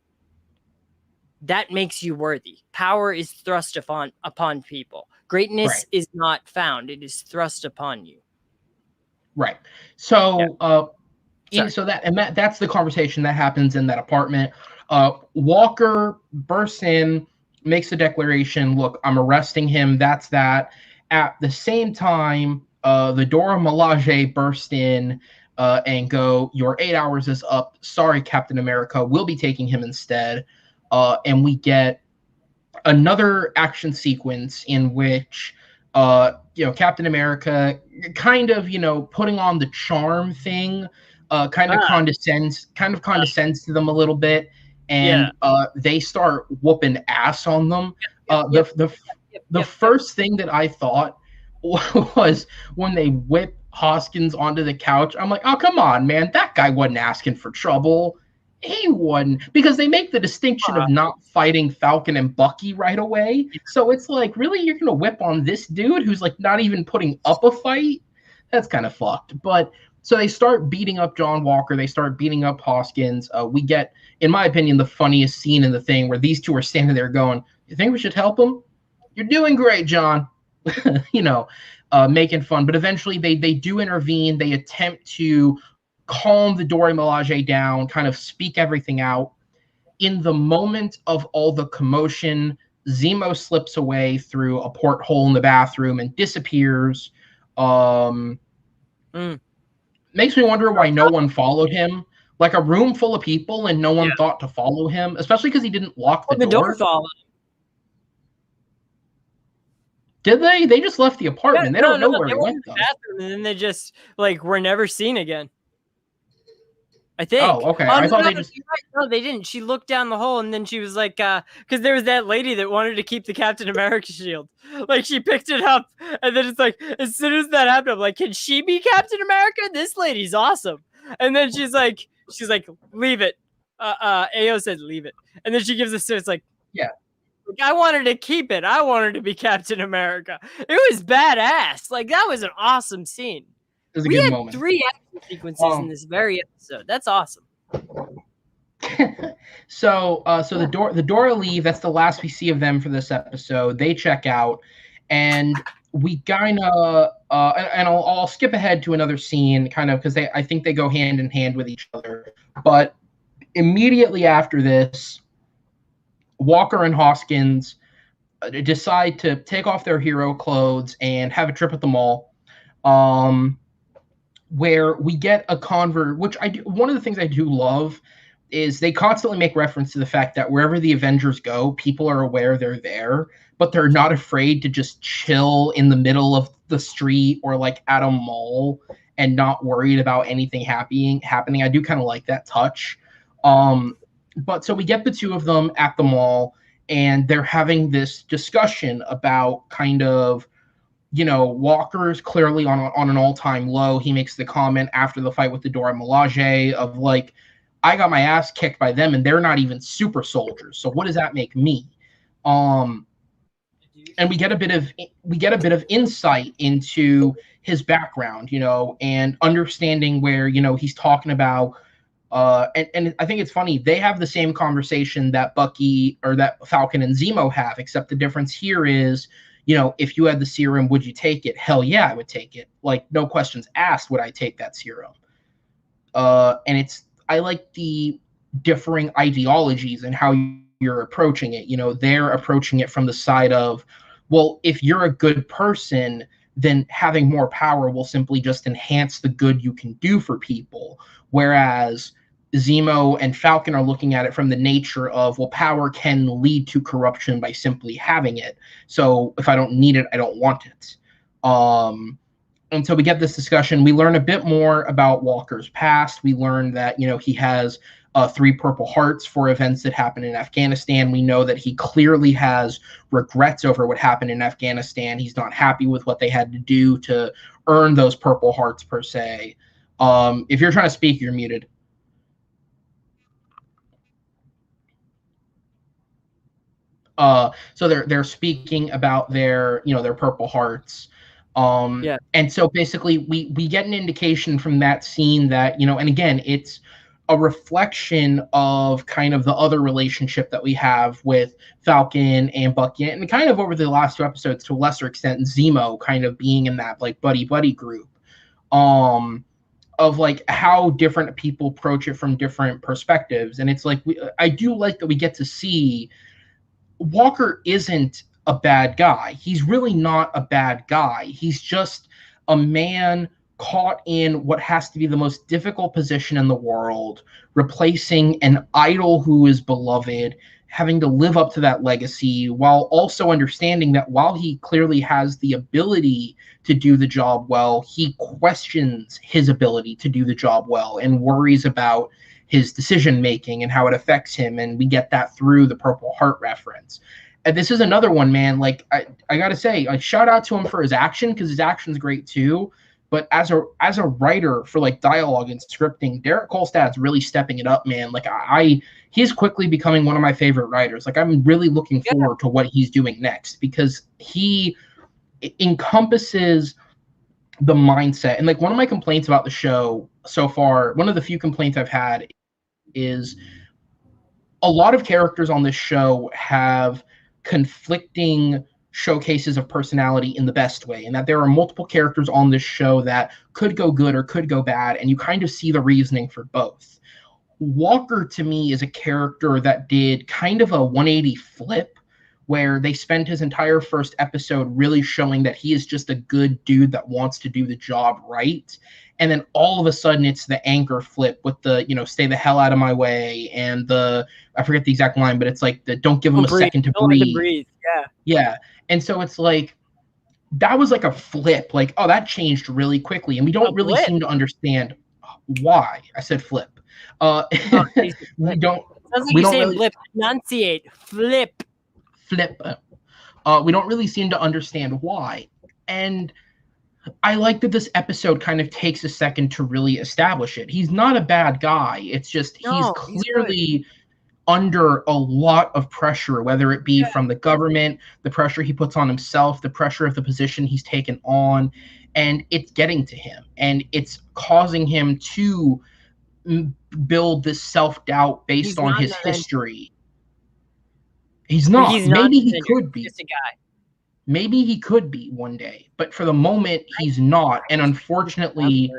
that makes you worthy. Power is thrust upon people. Greatness is not found. It is thrust upon you. Right. So, so that's the conversation that happens in that apartment. Walker bursts in, makes a declaration. Look, I'm arresting him. That's that. At the same time, the Dora Milaje burst in and go, your 8 hours is up. Sorry, Captain America. We'll be taking him instead. And we get another action sequence in which Captain America kind of, putting on the charm thing, kind of condescends to them a little bit, and they start whooping ass on them. The first thing that I thought was when they whip Hoskins onto the couch. I'm like, oh, come on, man. That guy wasn't asking for trouble. He wouldn't, because they make the distinction of not fighting Falcon and Bucky right away. So it's like, really, you're going to whip on this dude who's like not even putting up a fight? That's kind of fucked. But so they start beating up John Walker. They start beating up Hoskins. We get, in my opinion, the funniest scene in the thing where these two are standing there going, you think we should help him? You're doing great, John. Making fun. But eventually they do intervene. They attempt to calm the Dora Milaje down, kind of speak everything out. In the moment of all the commotion, Zemo slips away through a porthole in the bathroom and disappears. Makes me wonder why no one followed him. Like a room full of people and no one thought to follow him, especially because he didn't lock the door. Followed him. Did they? They just left the apartment. They don't know where he went, though. And then they just, were never seen again. I think. Oh, okay. I thought they just... No, they didn't. She looked down the hole, and then she was like, because there was that lady that wanted to keep the Captain America shield. Like, she picked it up, and then it's like, as soon as that happened, I'm like, can she be Captain America? This lady's awesome. And then she's like, leave it. Ao said, leave it. And then she gives us, it's like, yeah. Like, I wanted to keep it. I wanted to be Captain America. It was badass. Like, that was an awesome scene. We had moment. 3 action sequences in this very episode. That's awesome. So the Dora leave. That's the last we see of them for this episode. They check out, and we kind of and I'll skip ahead to another scene, kind of, because I think they go hand in hand with each other. But immediately after this, Walker and Hoskins decide to take off their hero clothes and have a trip at the mall. Where we get a which I do. One of the things I do love is they constantly make reference to the fact that wherever the Avengers go, people are aware they're there, but they're not afraid to just chill in the middle of the street or like at a mall and not worried about anything happening. I do kind of like that touch. But so we get the two of them at the mall, and they're having this discussion about kind of, Walker's clearly on an all-time low. He makes the comment after the fight with the Dora Milaje of like, I got my ass kicked by them and they're not even super soldiers. So what does that make me? And we get a bit of insight into his background, and understanding where, he's talking about, and I think it's funny, they have the same conversation that Bucky or that Falcon and Zemo have, except the difference here is, if you had the serum, would you take it? Hell yeah, I would take it. Like, no questions asked, would I take that serum? And I like the differing ideologies and how you're approaching it. They're approaching it from the side of, well, if you're a good person, then having more power will simply just enhance the good you can do for people. Whereas Zemo and Falcon are looking at it from the nature of, well, power can lead to corruption by simply having it. So if I don't need it, I don't want it. until we get this discussion, we learn a bit more about Walker's past. We learn that, he has 3 Purple Hearts for events that happened in Afghanistan. We know that he clearly has regrets over what happened in Afghanistan. He's not happy with what they had to do to earn those Purple Hearts, per se. If you're trying to speak, you're muted. So they're speaking about their Purple Hearts. And so basically we get an indication from that scene that, and again, it's a reflection of kind of the other relationship that we have with Falcon and Bucky, and kind of over the last 2 episodes to a lesser extent, Zemo kind of being in that like buddy group, of like how different people approach it from different perspectives. And it's like, I do like that we get to see Walker isn't a bad guy. He's really not a bad guy. He's just a man caught in what has to be the most difficult position in the world, replacing an idol who is beloved, having to live up to that legacy, while also understanding that while he clearly has the ability to do the job well, he questions his ability to do the job well and worries about his decision making and how it affects him. And we get that through the Purple Heart reference. And this is another one, man. Like I gotta say, like, shout out to him for his action, because his action's great too. But as a writer for like dialogue and scripting, Derek Kolstad's really stepping it up, man. Like he's quickly becoming one of my favorite writers. Like I'm really looking forward to what he's doing next, because he encompasses the mindset. And like one of my complaints about the show so far, one of the few complaints I've had, is a lot of characters on this show have conflicting showcases of personality in the best way, and that there are multiple characters on this show that could go good or could go bad, and you kind of see the reasoning for both. Walker, to me, is a character that did kind of a 180 flip, where they spent his entire first episode really showing that he is just a good dude that wants to do the job right. And then all of a sudden it's the anchor flip with the, stay the hell out of my way. And I forget the exact line, but it's like don't give him a second to breathe. Yeah. And so it's like, that was like a flip. Like, oh, that changed really quickly. And we don't really seem to understand why. I said flip. We don't. Sounds like you're saying flip. Enunciate. Flip. We don't really seem to understand why. And I like that this episode kind of takes a second to really establish it. He's not a bad guy. It's just he's clearly under a lot of pressure, whether it be from the government, the pressure he puts on himself, the pressure of the position he's taken on, and it's getting to him. And it's causing him to build this self-doubt based on his history. He's not. Maybe he could be. Just a guy. Maybe he could be one day, but for the moment he's not. And unfortunately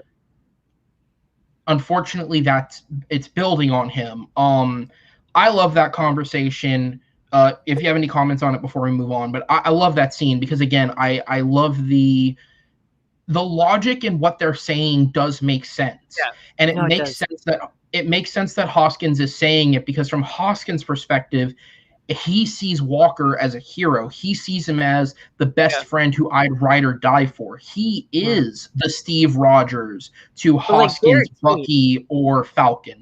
that's it's building on him. I love that conversation. If you have any comments on it before we move on, but I love that scene, because again, I love the logic in what they're saying does make sense. Yeah. And it makes sense that Hoskins is saying it, because from Hoskins' perspective, he sees Walker as a hero. He sees him as the best friend who I'd ride or die for. He is the Steve Rogers to Hoskins, Bucky, or Falcon,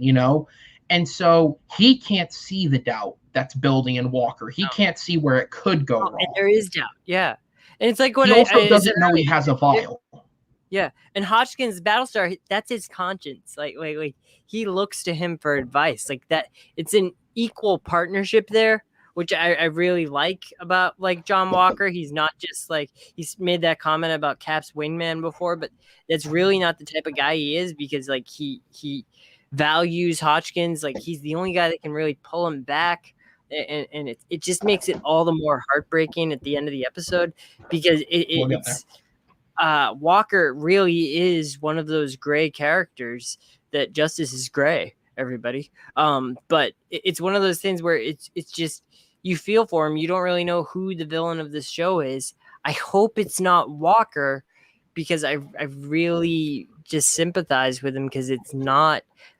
And so he can't see the doubt that's building in Walker. He can't see where it could go wrong. And there is doubt, yeah. And it's like what he also doesn't know he has a vial. Yeah, and Hoskins, Battlestar, that's his conscience. Like he looks to him for advice. Like that, it's an equal partnership there, which I really like about like John Walker. He's not just like, he's made that comment about Cap's wingman before, but that's really not the type of guy he is, because like he values Hoskins. Like he's the only guy that can really pull him back. And it just makes it all the more heartbreaking at the end of the episode, because it's Walker really is one of those gray characters that Justice is gray, everybody. But it's one of those things where it's just, you feel for him. You don't really know who the villain of this show is. I hope it's not Walker, because I really just sympathize with him, because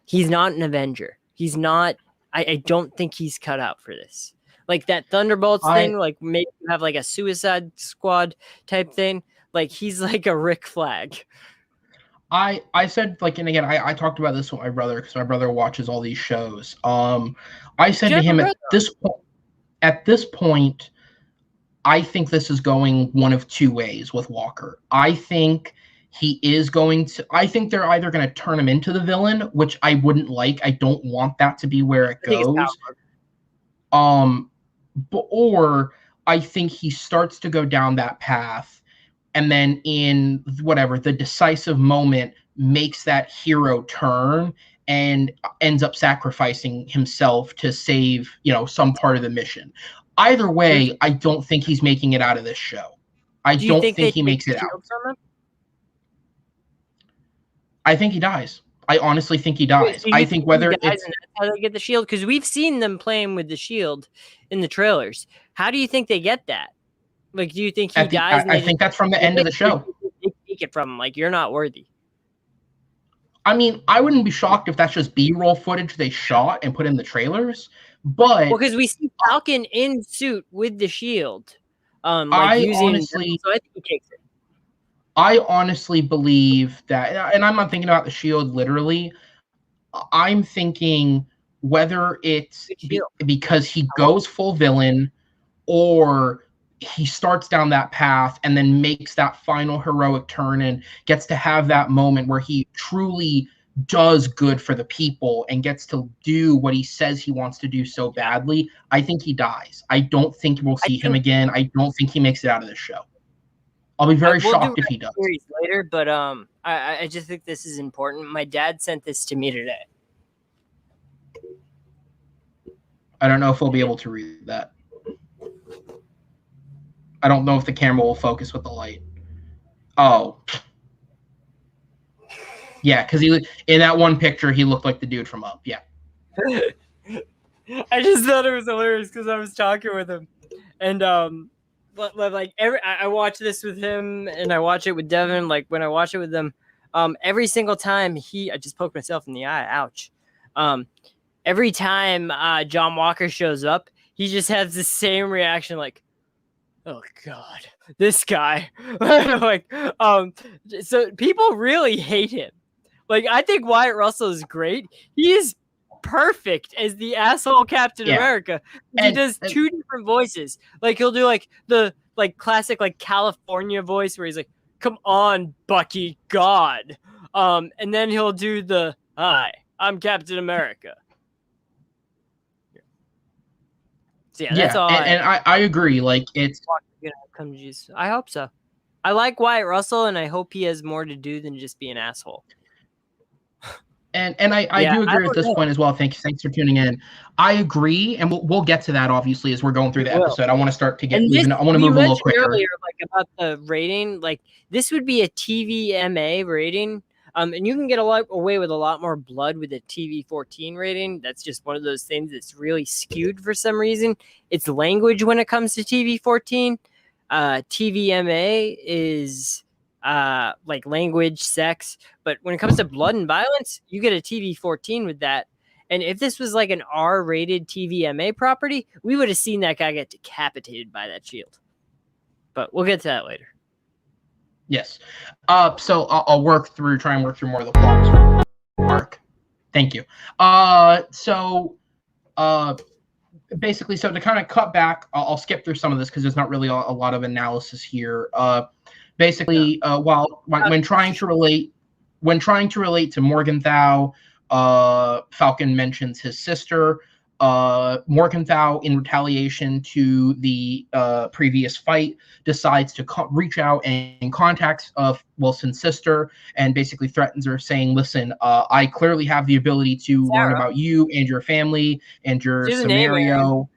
he's not an Avenger. He's not, I don't think he's cut out for this. Like that Thunderbolts thing, like maybe you have like a Suicide Squad type thing. Like he's like a Rick Flag. I said, like, and again, I talked about this with my brother because my brother watches all these shows. I said to him at this point, I think this is going one of two ways with Walker. I think I think they're either going to turn him into the villain, which I wouldn't like. I don't want that to be where it goes. Or I think he starts to go down that path, and then in whatever the decisive moment makes that hero turn and ends up sacrificing himself to save, some part of the mission. Either way, I don't think he's making it out of this show. I don't think he makes it out. I think he dies. I honestly think he dies. I think whether it's that's how they get the shield, because we've seen them playing with the shield in the trailers. How do you think they get that? Like, do you think he dies? I think that's from the end of the show. They take it from him, like, you're not worthy. I mean, I wouldn't be shocked if that's just B-roll footage they shot and put in the trailers. But because we see Falcon in suit with the shield, so I think he takes it. I honestly believe that, and I'm not thinking about the shield literally. I'm thinking whether it's because he goes full villain, or he starts down that path and then makes that final heroic turn and gets to have that moment where he truly does good for the people and gets to do what he says he wants to do so badly. I think he dies. I don't think we'll see him again. I don't think he makes it out of this show. I'll be very shocked if he does. Later, but I just think this is important. My dad sent this to me today. I don't know if we'll be able to read that. I don't know if the camera will focus with the light. Oh. Yeah, because in that one picture, he looked like the dude from Up. Yeah. I just thought it was hilarious because I was talking with him. And like I watch this with him and I watch it with Devin. Like when I watch it with them, every single time I just poked myself in the eye. Ouch. Every time John Walker shows up, he just has the same reaction, like, oh God, this guy. Like, so people really hate him. Like, I think Wyatt Russell is great. He is perfect as the asshole Captain America. He does two different voices. Like, he'll do like the classic like California voice where he's like, "Come on, Bucky, God," and then he'll do the "Hi, I'm Captain America." So that's all. And I agree. Like, it's I hope so. I like Wyatt Russell, and I hope he has more to do than just be an asshole. And I do agree at this point as well. Thanks for tuning in. I agree, and we'll get to that obviously as we're going through the episode. I want to start to get moving. I want to move a little quicker. Earlier, like about the rating, like this would be a TVMA rating, and you can get away with a lot more blood with a TV-14 rating. That's just one of those things that's really skewed for some reason. It's language when it comes to TV-14. TVMA is like language, sex, but when it comes to blood and violence, you get a TV-14 with that. And if this was like an R-rated TVMA property, we would have seen that guy get decapitated by that shield. But we'll get to that later. Yes. So I'll try and work through more of the plot. Mark, thank you. Basically, so to kind of cut back, I'll skip through some of this because there's not really a lot of analysis here. Basically, when trying to relate to Morgenthau, Falcon mentions his sister. Morgenthau, in retaliation to the previous fight, decides to reach out and contacts Wilson's sister and basically threatens her, saying, "Listen, I clearly have the ability to learn about you and your family and your scenario."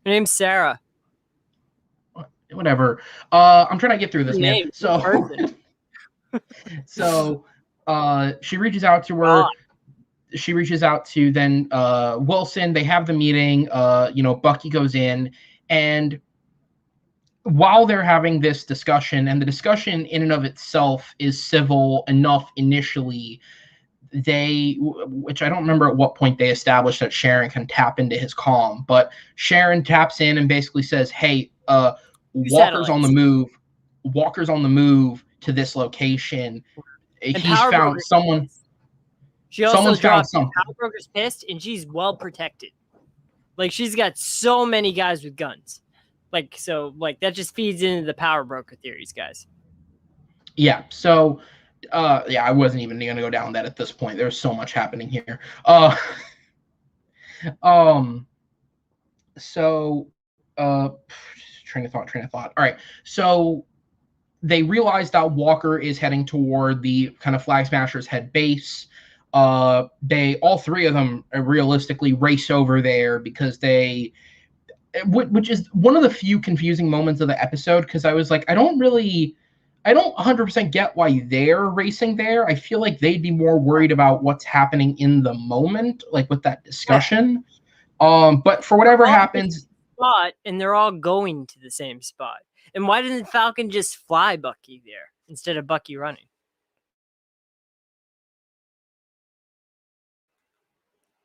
Her name's Sarah. Whatever. I'm trying to get through this, man. So she reaches out to her. She reaches out to then Wilson. They have the meeting. Bucky goes in, and while they're having this discussion, and the discussion in and of itself is civil enough initially, which I don't remember at what point they established that Sharon can tap into his comm, but Sharon taps in and basically says, "Hey, Walker's on the move. Walker's on the move to this location. And He's Power found Broker's someone. pissed. She also Someone's found dropped something. Power Broker's pissed, and she's well protected. Like, she's got so many guys with guns. Like, so, like, that just feeds into the Power Broker theories, guys. Yeah, so, yeah, I wasn't even going to go down that at this point. There's so much happening here. So, train of thought. All right, so they realize that Walker is heading toward the kind of Flag Smashers head base. They, all three of them, realistically race over there because which is one of the few confusing moments of the episode, because I was like, I don't 100% get why they're racing there. I feel like they'd be more worried about what's happening in the moment, like with that discussion. But for whatever happens, spot, and they're all going to the same spot. And why didn't Falcon just fly Bucky there instead of Bucky running?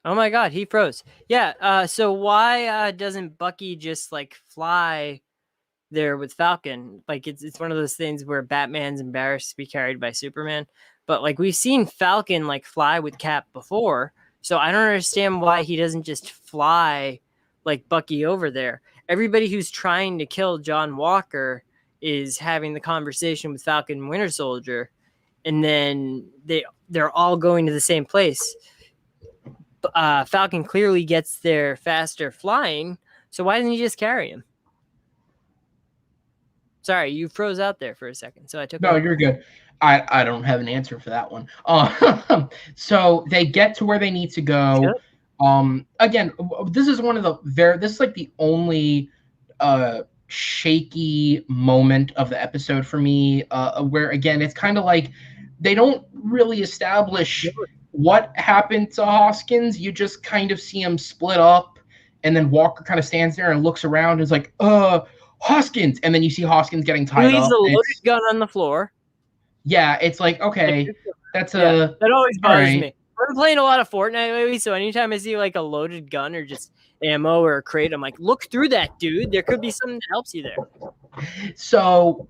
Oh my God, he froze. Yeah. So why doesn't Bucky just like fly there with Falcon? Like, it's one of those things where Batman's embarrassed to be carried by Superman, but like we've seen Falcon like fly with Cap before, so I don't understand why he doesn't just fly like Bucky over there. Everybody who's trying to kill John Walker is having the conversation with Falcon and Winter Soldier, and then they're all going to the same place. Falcon clearly gets there faster flying, so why didn't he just carry him? Sorry, you froze out there for a second, so I took. No, you're good. I don't have an answer for that one. So they get to where they need to go. Again, this is one of this is like the only shaky moment of the episode for me, where again it's kind of like they don't really establish what happened to Hoskins. You just kind of see him split up, and then Walker kind of stands there and looks around and is like, Hoskins, and then you see Hoskins getting tied up. He leaves a loaded gun on the floor. Yeah, it's like, okay, that's that always bothers me. We're playing a lot of Fortnite lately, so anytime I see like a loaded gun or just ammo or a crate, I'm like, look through that, dude. There could be something that helps you there. So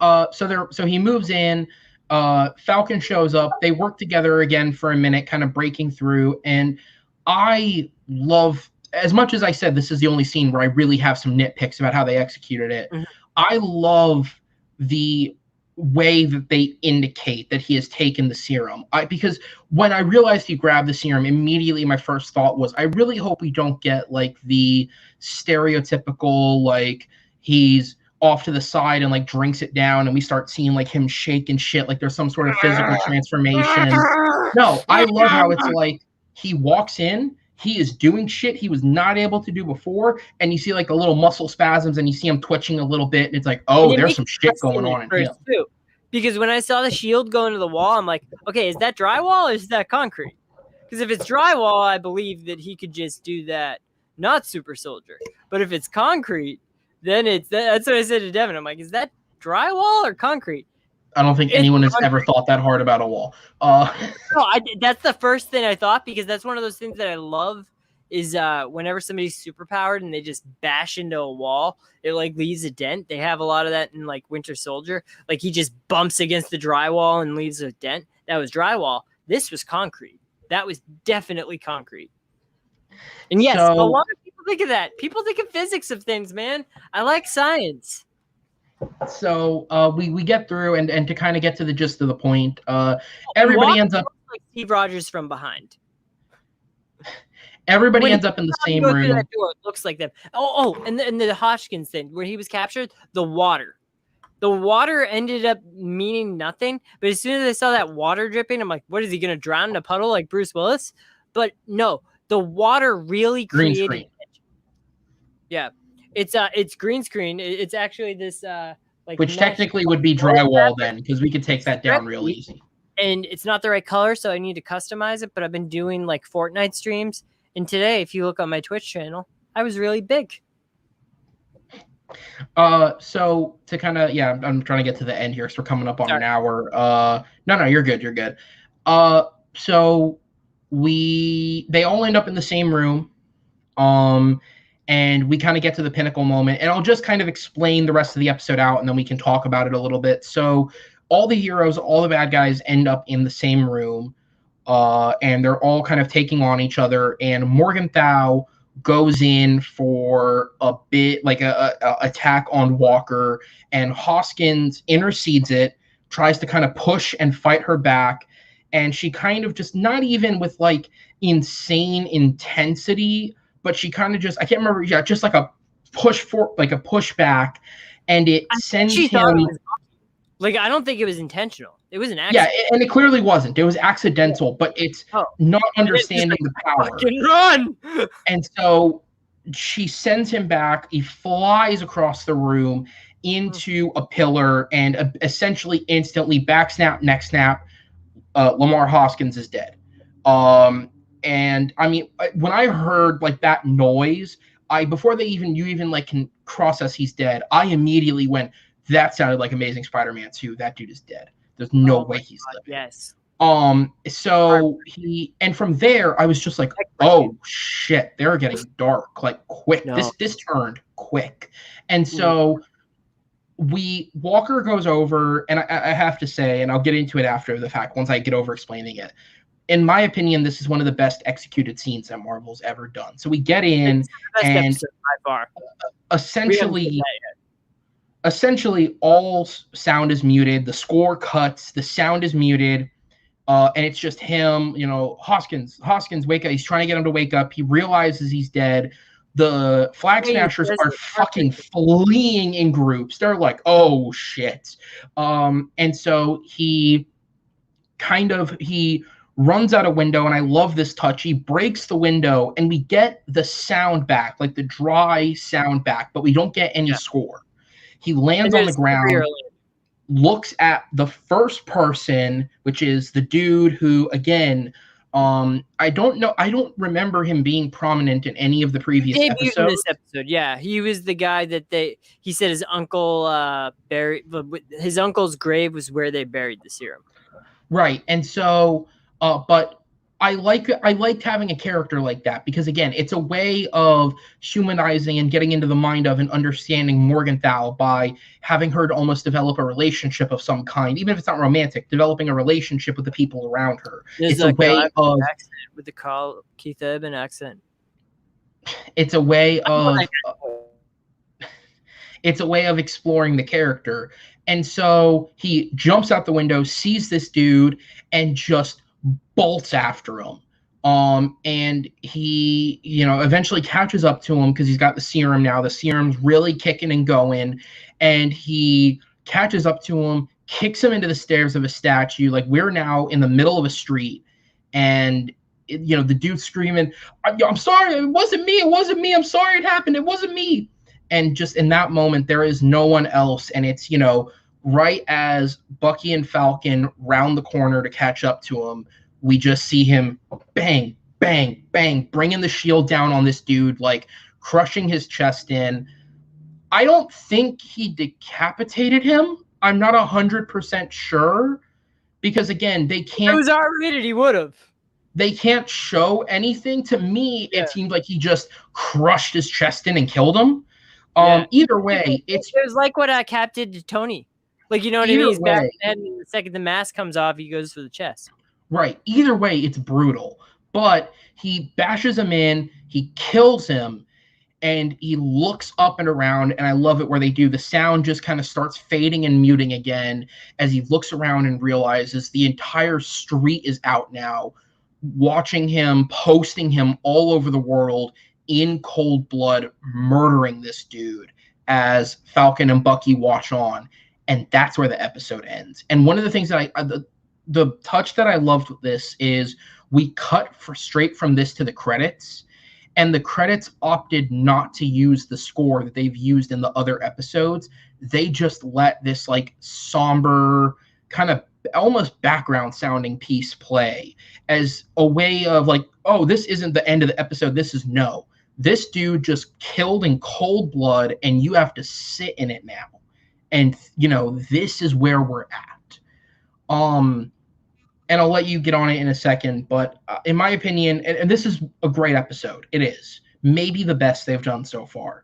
he moves in. Falcon shows up. They work together again for a minute, kind of breaking through. And I love, as much as I said, this is the only scene where I really have some nitpicks about how they executed it. Mm-hmm. I love the way that they indicate that he has taken the serum. Because when I realized he grabbed the serum, immediately my first thought was, I really hope we don't get like the stereotypical, like he's off to the side and like drinks it down and we start seeing like him shake and shit, like there's some sort of physical transformation. No, I love how it's like he walks in, he is doing shit he was not able to do before, and you see like the little muscle spasms and you see him twitching a little bit, and it's like, oh, there's some shit going on in him. Too. Because when I saw the shield go into the wall, I'm like, okay, is that drywall or is that concrete? Because if it's drywall, I believe that he could just do that, not super soldier. But if it's concrete, then that's what I said to Devin. I'm like, is that drywall or concrete? I don't think anyone has ever thought that hard about a wall. No, that's the first thing I thought, because that's one of those things that I love is whenever somebody's superpowered and they just bash into a wall, it like leaves a dent. They have a lot of that in like Winter Soldier. Like he just bumps against the drywall and leaves a dent. That was drywall. This was concrete. That was definitely concrete. And yes, a lot of people think of that. People think of physics of things, man. I like science. So we get through, and to kind of get to the gist of the point, everybody ends up like Steve Rogers from behind. Everybody ends up in the same room. That door, it looks like them. And the Hoskins thing, where he was captured, the water ended up meaning nothing. But as soon as I saw that water dripping, I'm like, what is he going to drown in a puddle like Bruce Willis? But no, the water really created it. Yeah. It's green screen. It's actually this like, which technically would be drywall then, because we could take that down real easy. And it's not the right color, so I need to customize it. But I've been doing like Fortnite streams, and today, if you look on my Twitch channel, I was really big. So to kind of, I'm trying to get to the end here, because we're coming up on an hour. No, you're good. So they all end up in the same room. and we kind of get to the pinnacle moment, and I'll just kind of explain the rest of the episode out, and then we can talk about it a little bit. So all the heroes, all the bad guys end up in the same room, and they're all kind of taking on each other, and Morgenthau goes in for a bit, like a attack on Walker, and Hoskins intercedes it, tries to kind of push and fight her back, and she kind of just, not even with like insane intensity, but she kind of just, I can't remember, yeah, just like a pushback, and it sends him. Like, I don't think it was intentional. It was an accident. Yeah, and it clearly wasn't. It was accidental, but it's not understanding the power. Fucking run! And so she sends him back. He flies across the room into a pillar, and essentially instantly, back snap, neck snap, Lamar Hoskins is dead. And I mean, when I heard like that noise, before you even like can process he's dead, I immediately went, that sounded like Amazing Spider-Man 2. That dude is dead. There's no way he's living. Yes. So and from there I was just like, oh shit, they're getting dark, like quick. No. This turned quick. And so Walker goes over, and I have to say, and I'll get into it after the fact once I get over explaining it. In my opinion, this is one of the best executed scenes that Marvel's ever done. So we get in, and by far. Essentially all sound is muted. The score cuts. The sound is muted. And it's just him, Hoskins, wake up. He's trying to get him to wake up. He realizes he's dead. The Flag Smashers are fucking fleeing in groups. They're like, oh, shit. And so he runs out a window, and I love this touch. He breaks the window, and we get the sound back, like the dry sound back, but we don't get any score. He lands on the ground, looks at the first person, which is the dude who, again, I don't remember him being prominent in any of the previous episodes. In this episode, yeah, he was the guy that he said his uncle buried. His uncle's grave was where they buried the serum. Right, and so, but I liked having a character like that because, again, it's a way of humanizing and getting into the mind of and understanding Morgenthau by having her almost develop a relationship of some kind, even if it's not romantic, developing a relationship with the people around her. It's a way of with the Carl Keith Urban accent. It's a way of exploring the character. And so he jumps out the window, sees this dude, and just bolts after him. And he, eventually catches up to him because he's got the serum now. The serum's really kicking and going. And he catches up to him, kicks him into the stairs of a statue. Like, we're now in the middle of a street. And, the dude's screaming, I'm sorry, it wasn't me. I'm sorry it happened. It wasn't me. And just in that moment, there is no one else. And it's, right as Bucky and Falcon round the corner to catch up to him, we just see him bang, bang, bang, bringing the shield down on this dude, like crushing his chest in. I don't think he decapitated him. I'm not 100% sure because, again, they can't. It was R-rated. He would have. They can't show anything. To me, It seemed like he just crushed his chest in and killed him. Either way, it was like what Cap did to Tony. Like, you know what I mean? He's back in the head, and the second the mask comes off, he goes for the chest. Right. Either way, it's brutal. But he bashes him in, he kills him, and he looks up and around, and I love it where they do. The sound just kind of starts fading and muting again as he looks around and realizes the entire street is out now, watching him, posting him all over the world in cold blood, murdering this dude as Falcon and Bucky watch on. And that's where the episode ends. And one of the things that the touch that I loved with this is we cut straight from this to the credits, and the credits opted not to use the score that they've used in the other episodes. They just let this like somber kind of almost background sounding piece play as a way of like, oh, this isn't the end of the episode. This dude just killed in cold blood, and you have to sit in it now. And, this is where we're at. And I'll let you get on it in a second. But in my opinion, and this is a great episode. It is. maybe the best they've done so far.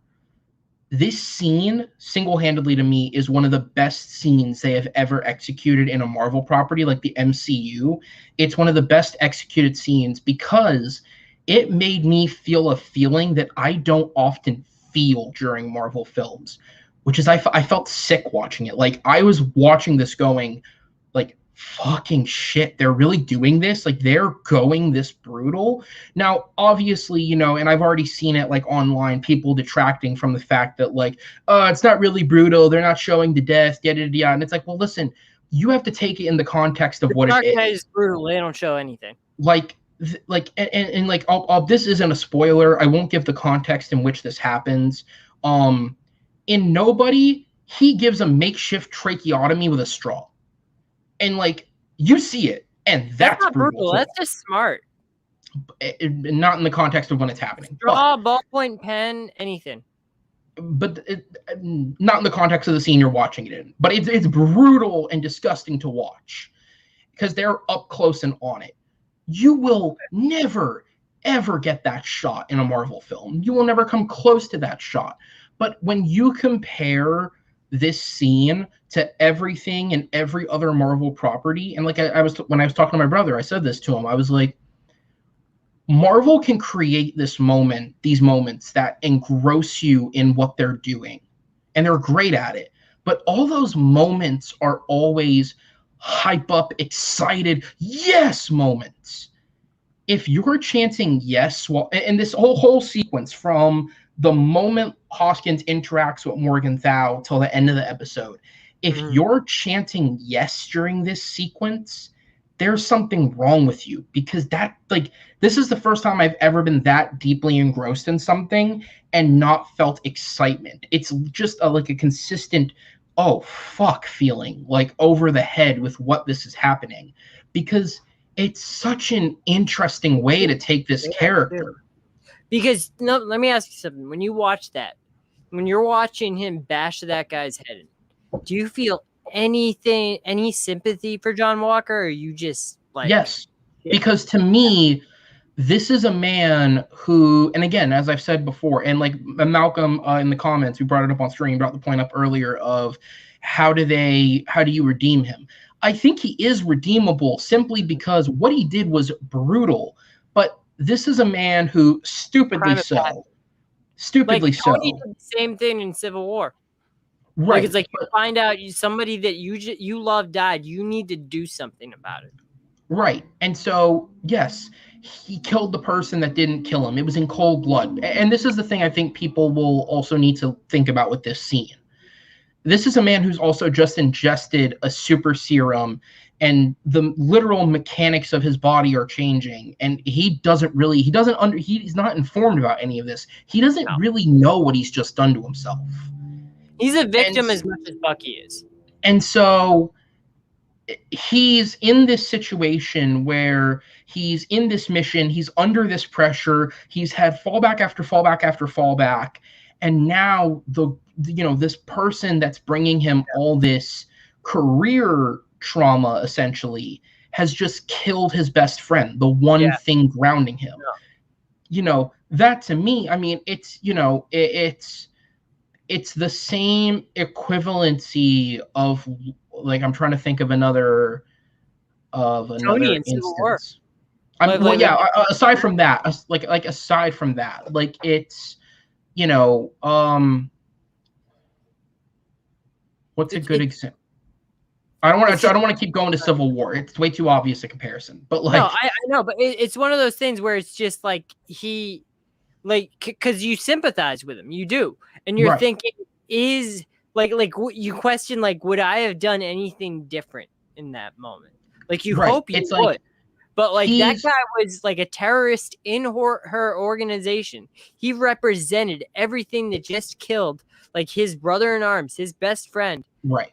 This scene, single-handedly to me, is one of the best scenes they have ever executed in a Marvel property like the MCU. It's one of the best executed scenes because it made me feel a feeling that I don't often feel during Marvel films, which is I felt sick watching it. Like, I was watching this going, like, fucking shit, they're really doing this? Like, they're going this brutal? Now, obviously, you know, and I've already seen it, like, online, people detracting from the fact that, like, oh, it's not really brutal, they're not showing the death, yada, yada, yada. And it's like, well, listen, you have to take it in the context of what it is. Dark is brutal. They don't show anything. Like, this isn't a spoiler. I won't give the context in which this happens. In Nobody, he gives a makeshift tracheotomy with a straw. And, like, you see it, and that's not brutal. That's just smart. Not in the context of when it's happening. Draw, ballpoint pen, anything. But not in the context of the scene you're watching it in. But it's brutal and disgusting to watch because they're up close and on it. You will never, ever get that shot in a Marvel film. You will never come close to that shot. But when you compare this scene to everything and every other Marvel property, and like when I was talking to my brother, I said this to him. I was like, Marvel can create these moments that engross you in what they're doing, and they're great at it. But all those moments are always hype up, excited, yes moments. If you're chanting yes, and this whole sequence from the moment Hoskins interacts with Morgenthau till the end of the episode, if you're chanting yes during this sequence, there's something wrong with you, because this is the first time I've ever been that deeply engrossed in something and not felt excitement. It's just a consistent, oh fuck feeling, like over the head with what this is happening, because it's such an interesting way to take this character. Because let me ask you something. When you watch that, when you're watching him bash that guy's head in, do you feel any sympathy for John Walker, or are you just like... Yes, because to me, this is a man who, and again, as I've said before, and like Malcolm in the comments, who brought it up on stream, brought the point up earlier of how do you redeem him? I think he is redeemable simply because what he did was brutal, but this is a man who stupidly so. Like, Tony did the same thing in Civil War. Right. Like, it's like you find out somebody that you love died, you need to do something about it. Right. And so, yes, he killed the person that didn't kill him. It was in cold blood. And this is the thing I think people will also need to think about with this scene. This is a man who's also just ingested a super serum, and the literal mechanics of his body are changing, and he's not informed about any of this. He doesn't really know what he's just done to himself. He's a victim as much as Bucky is. And so he's in this situation where he's in this mission, he's under this pressure, he's had fallback after fallback after fallback, and now this person that's bringing him all this career trauma essentially has just killed his best friend, the one thing grounding him. That to me, I mean, it's the same equivalency of, like, I'm trying to think of another instance. Aside from that, like it's, what's a good example? I don't want to keep going to Civil War. It's way too obvious a comparison. But like, no, I know, but it's one of those things where it's just like because you sympathize with him, you do, and you're thinking, is you question, like, would I have done anything different in that moment? Like, you hope you would. But like, that guy was like a terrorist in her organization. He represented everything that just killed, like, his brother in arms, his best friend, right?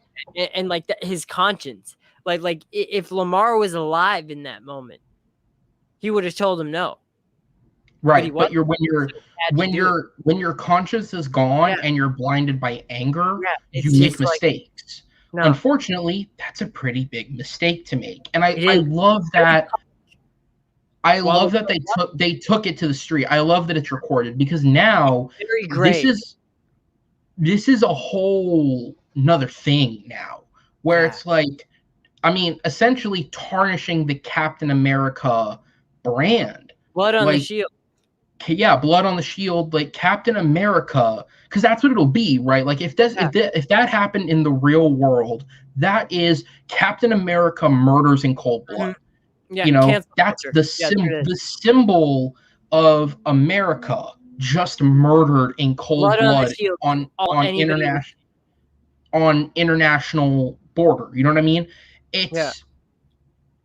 And like his conscience. Like if Lamar was alive in that moment, he would have told him no. Right, but when your conscience is gone and you're blinded by anger, you make mistakes. No. Unfortunately, that's a pretty big mistake to make. And I love that. I love that they took it to the street. I love that it's recorded because now very great. This is a whole another thing now where it's like, I mean, essentially tarnishing the Captain America brand. Blood on the shield. Yeah, blood on the shield, like Captain America, because that's what it'll be, right? Like if that happened in the real world, that is Captain America murders in cold blood. Yeah, you know, that's the symbol of America just murdered in cold blood on international border. You know what I mean?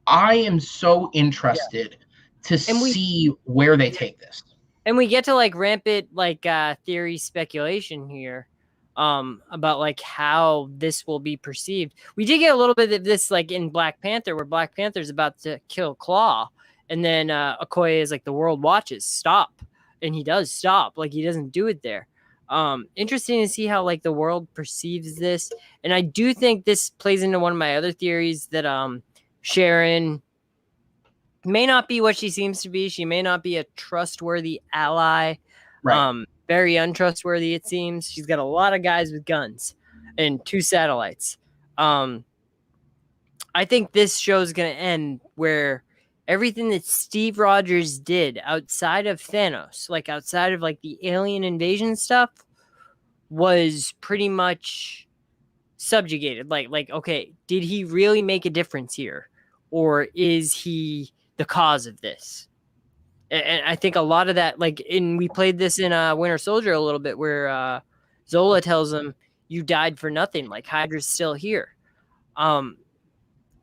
I am so interested to see where they take this. And we get to like rampant like theory speculation here about like how this will be perceived. We did get a little bit of this like in Black Panther, where Black Panther's about to kill Claw, and then Okoye is like, the world watches, stop, and he does stop. Like, he doesn't do it there. Interesting to see how like the world perceives this, and I do think this plays into one of my other theories that Sharon may not be what she seems to be. She may not be a trustworthy ally. Right. Very untrustworthy, it seems. She's got a lot of guys with guns and 2 satellites. I think this show is going to end where everything that Steve Rogers did outside of Thanos, like outside of like the alien invasion stuff, was pretty much subjugated. Like, okay, did he really make a difference here? Or is he the cause of this? And I think a lot of that, like, we played this in Winter Soldier a little bit, where Zola tells him, you died for nothing, like Hydra's still here. And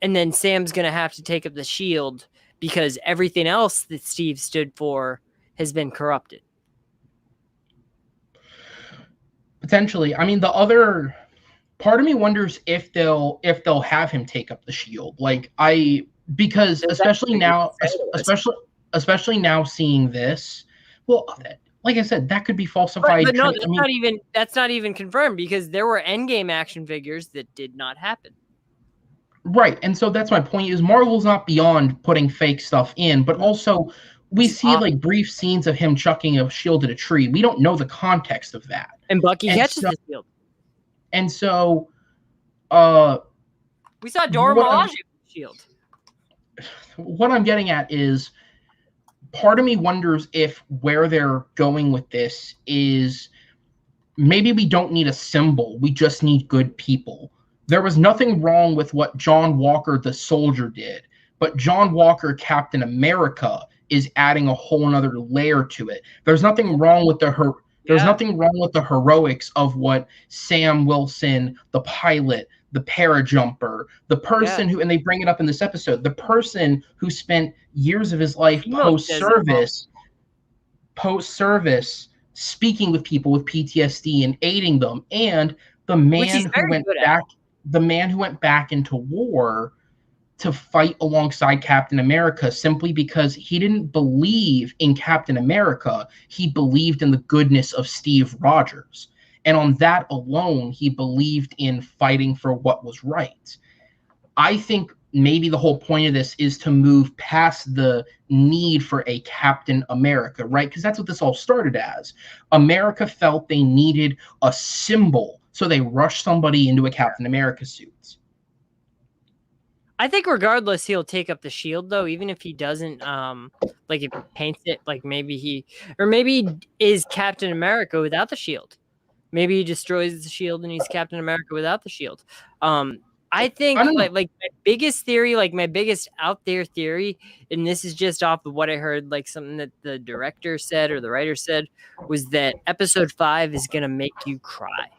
then Sam's going to have to take up the shield because everything else that Steve stood for has been corrupted. Potentially. I mean, the other part of me wonders if they'll have him take up the shield. Because especially now seeing this, well, like I said, that could be falsified. But no, that's not even confirmed, because there were Endgame action figures that did not happen. Right, and so that's my point, is Marvel's not beyond putting fake stuff in, but also we see like brief scenes of him chucking a shield at a tree. We don't know the context of that. And Bucky catches the shield. And so we saw Dora Milaje with the shield. What I'm getting at is, part of me wonders if where they're going with this is maybe we don't need a symbol. We just need good people. There was nothing wrong with what John Walker the Soldier did, but John Walker Captain America is adding a whole nother layer to it. There's nothing wrong with nothing wrong with the heroics of what Sam Wilson, the pilot, the parajumper, the person who, and they bring it up in this episode, the person who spent years of his life post-service speaking with people with PTSD and aiding them, and the man who went back into war to fight alongside Captain America simply because he didn't believe in Captain America. He believed in the goodness of Steve Rogers. And on that alone, he believed in fighting for what was right. I think maybe the whole point of this is to move past the need for a Captain America, right? Because that's what this all started as. America felt they needed a symbol, so they rushed somebody into a Captain America suit. I think regardless, he'll take up the shield, though, even if he doesn't, like, if he paints it, like, maybe he is Captain America without the shield. Maybe he destroys the shield and he's Captain America without the shield. I think like my biggest theory, like my biggest out there theory, and this is just off of what I heard, like something that the director said or the writer said, was that episode 5 is going to make you cry.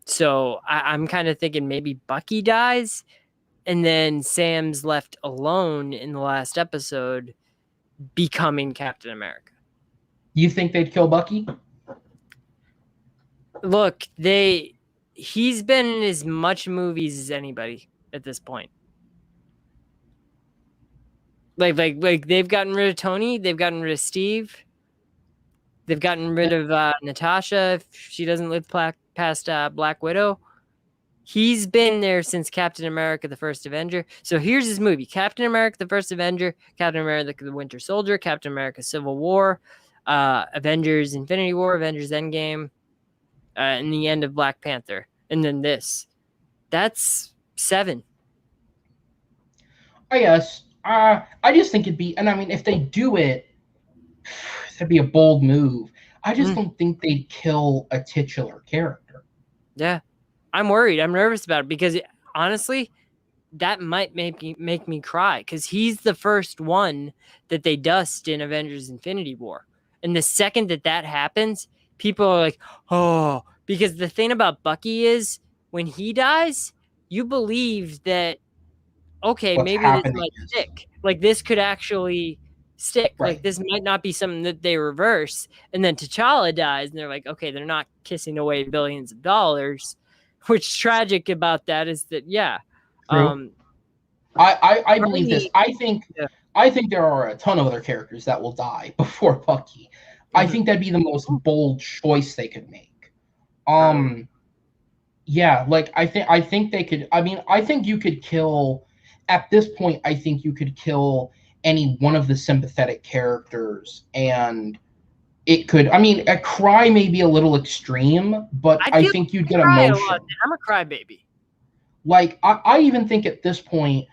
So I'm kind of thinking maybe Bucky dies and then Sam's left alone in the last episode becoming Captain America. You think they'd kill Bucky? Look, he's been in as much movies as anybody at this point. Like they've gotten rid of Tony, they've gotten rid of Steve, they've gotten rid of Natasha if she doesn't live past Black Widow. He's been there since Captain America: The First Avenger. So here's his movie: Captain America: The First Avenger, Captain America: The Winter Soldier, Captain America: Civil War, Avengers: Infinity War, Avengers: Endgame, and the end of Black Panther, and then this. That's 7. I guess. I just think it'd be, and I mean, if they do it, that'd be a bold move. I just don't think they'd kill a titular character. Yeah, I'm worried. I'm nervous about it because honestly, that might make me cry because he's the first one that they dust in Avengers: Infinity War, and the second that happens, people are like, oh, because the thing about Bucky is when he dies, you believe that okay, What's maybe this might stick. Like this could actually stick. Right. Like this might not be something that they reverse. And then T'Challa dies, and they're like, okay, they're not kissing away billions of dollars. What's tragic about that is that, yeah. True. I believe this. I think there are a ton of other characters that will die before Bucky. I think that'd be the most bold choice they could make. Yeah, like I think they could. I mean, I think you could kill. At this point, I think you could kill any one of the sympathetic characters, and it could. I mean, a cry may be a little extreme, but I think you'd get emotion. I'm a crybaby. Like I even think at this point,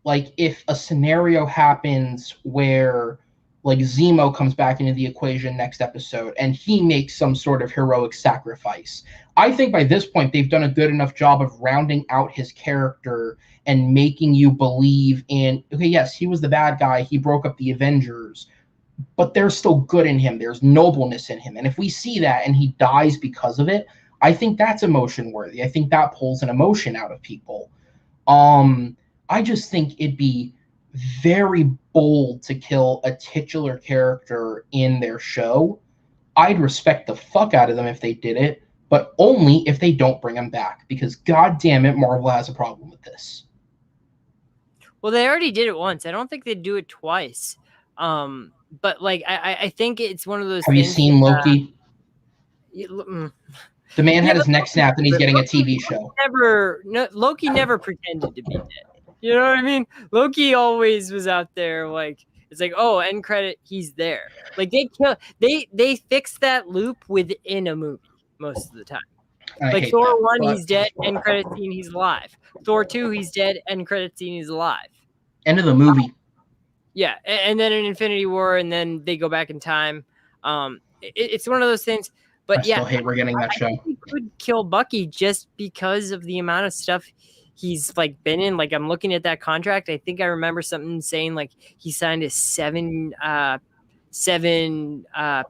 like if a scenario happens where like Zemo comes back into the equation next episode and he makes some sort of heroic sacrifice, I think by this point they've done a good enough job of rounding out his character and making you believe in, okay, yes, he was the bad guy, he broke up the Avengers, but there's still good in him, there's nobleness in him. And if we see that and he dies because of it, I think that's emotion worthy. I think that pulls an emotion out of people. I just think it'd be very bold to kill a titular character in their show. I'd respect the fuck out of them if they did it, but only if they don't bring him back, because god damn it, Marvel has a problem with this. Well, they already did it once. I don't think they'd do it twice. But like I think it's one of those Have things. You seen Loki? The man had his neck snapped and he's getting a TV show. Loki never pretended to be dead. You know what I mean? Loki always was out there like, it's like, oh, end credit, he's there. Like they fix that loop within a movie most of the time. Like Thor 1, he's dead, end credit scene, he's alive. Thor 2, he's dead, end credit scene, he's alive. End of the movie. Yeah, and then in Infinity War, and then they go back in time. It's one of those things. But I still hate we're getting that show. I think he could kill Bucky just because of the amount of stuff he's like been in. Like I'm looking at that contract. I think I remember something saying like he signed a 7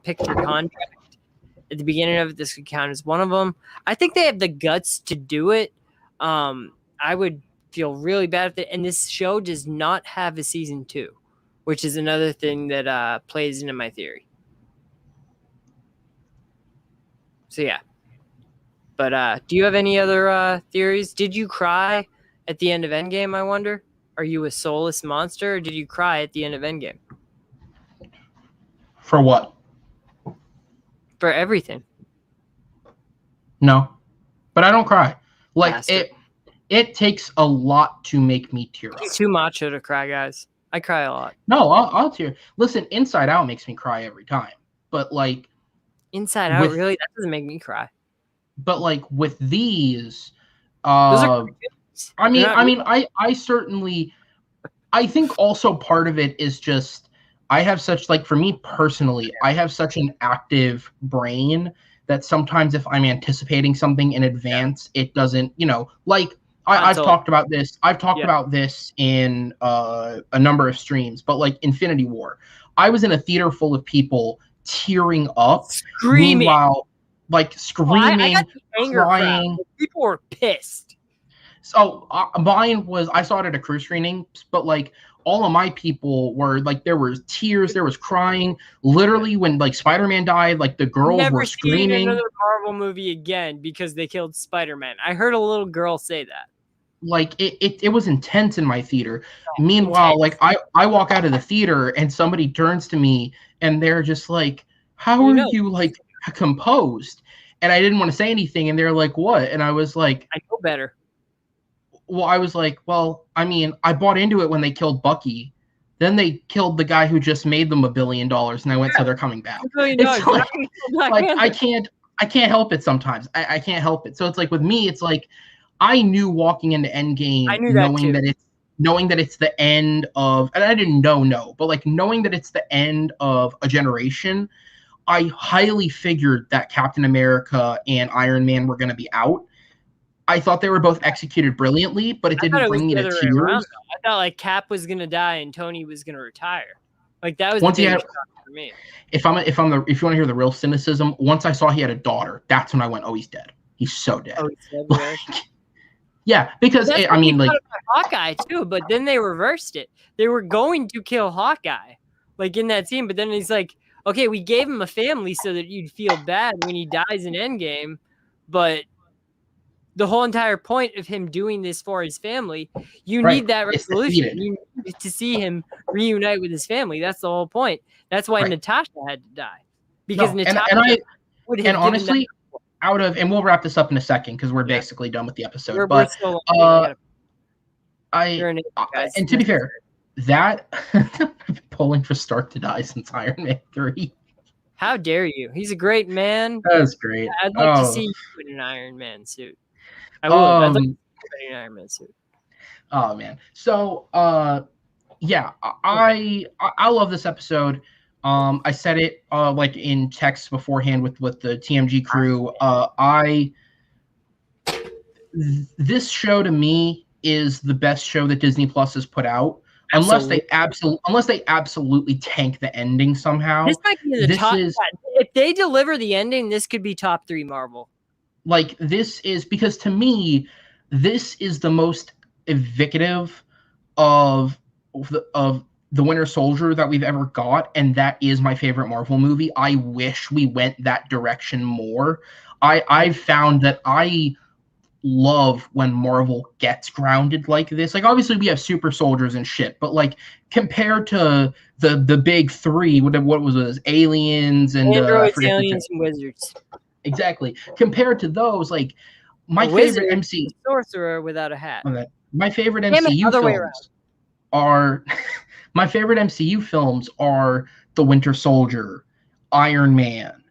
picture contract at the beginning of it. This could count as one of them. I think they have the guts to do it. I would feel really bad if it. And this show does not have a season 2, which is another thing that plays into my theory. So yeah, but do you have any other theories? Did you cry at the end of Endgame, I wonder? Are you a soulless monster, or did you cry at the end of Endgame? For what? For everything. No, but I don't cry. Like it takes a lot to make me tear up. It's too macho to cry, guys. I cry a lot. No, I'll tear. Listen, Inside Out makes me cry every time, but like. Inside Out, really? That doesn't make me cry. But like with these, I certainly, I think also part of it is just, I have such, like for me personally, I have such an active brain that sometimes if I'm anticipating something in advance, it doesn't, like I've talked about this. I've talked about this in a number of streams, but like Infinity War, I was in a theater full of people tearing up, screaming. Meanwhile, like screaming, I got the anger crying. crowd. People were pissed. So mine was, I saw it at a crew screening, but like all of my people were like, there was tears, there was crying. Literally, when like Spider-Man died, like the girls were screaming. Never seen another Marvel movie again because they killed Spider-Man. I heard a little girl say that. Like it was intense in my theater. Meanwhile, like I walk out of the theater and somebody turns to me and they're just like, how are you like composed? And I didn't want to say anything and they're like, what? And I was like, I know better. well, I was like, well, I mean, I bought into it when they killed Bucky. Then they killed the guy who just made them $1 billion, and I went, so they're coming back. It's like I can't help it sometimes. I can't help it. So it's like with me, it's like I knew walking into Endgame, knowing that it's the end of, and I didn't know, but like knowing that it's the end of a generation, I highly figured that Captain America and Iron Man were going to be out. I thought they were both executed brilliantly, but it didn't bring me to tears. I thought like Cap was gonna die and Tony was gonna retire. Like that was the big shock for me. If you want to hear the real cynicism, once I saw he had a daughter, that's when I went, oh, he's dead. He's so dead. Oh, he's dead. Like, yeah, because I mean, like Hawkeye too, but then they reversed it. They were going to kill Hawkeye, like in that scene, but then he's like, okay, we gave him a family so that you'd feel bad when he dies in Endgame, but the whole entire point of him doing this for his family, you need that resolution. You need to see him reunite with his family. That's the whole point. That's why Natasha had to die. Because Natasha and honestly, and we'll wrap this up in a second because we're basically done with the episode. And to be fair, that pulling for Stark to die since Iron Man 3. How dare you? He's a great man. That was great. I'd like to see you in an Iron Man suit. I would. I'd like to see an Iron Man suit. Oh man. So yeah, I love this episode. I said it like in text beforehand with the TMG crew. This show to me is the best show that Disney Plus has put out. Unless they absolutely tank the ending somehow. This might be the top. If they deliver the ending, this could be top 3 Marvel. Like this is because to me, this is the most evocative of the Winter Soldier that we've ever got, and that is my favorite Marvel movie. I wish we went that direction more. I've found that I love when Marvel gets grounded like this. Like obviously we have super soldiers and shit, but like compared to the big 3, what was it? Aliens and Androids, aliens, and wizards. Exactly. Compared to those, like my favorite MCU sorcerer without a hat. My favorite MCU films are my favorite MCU films are The Winter Soldier, Iron Man,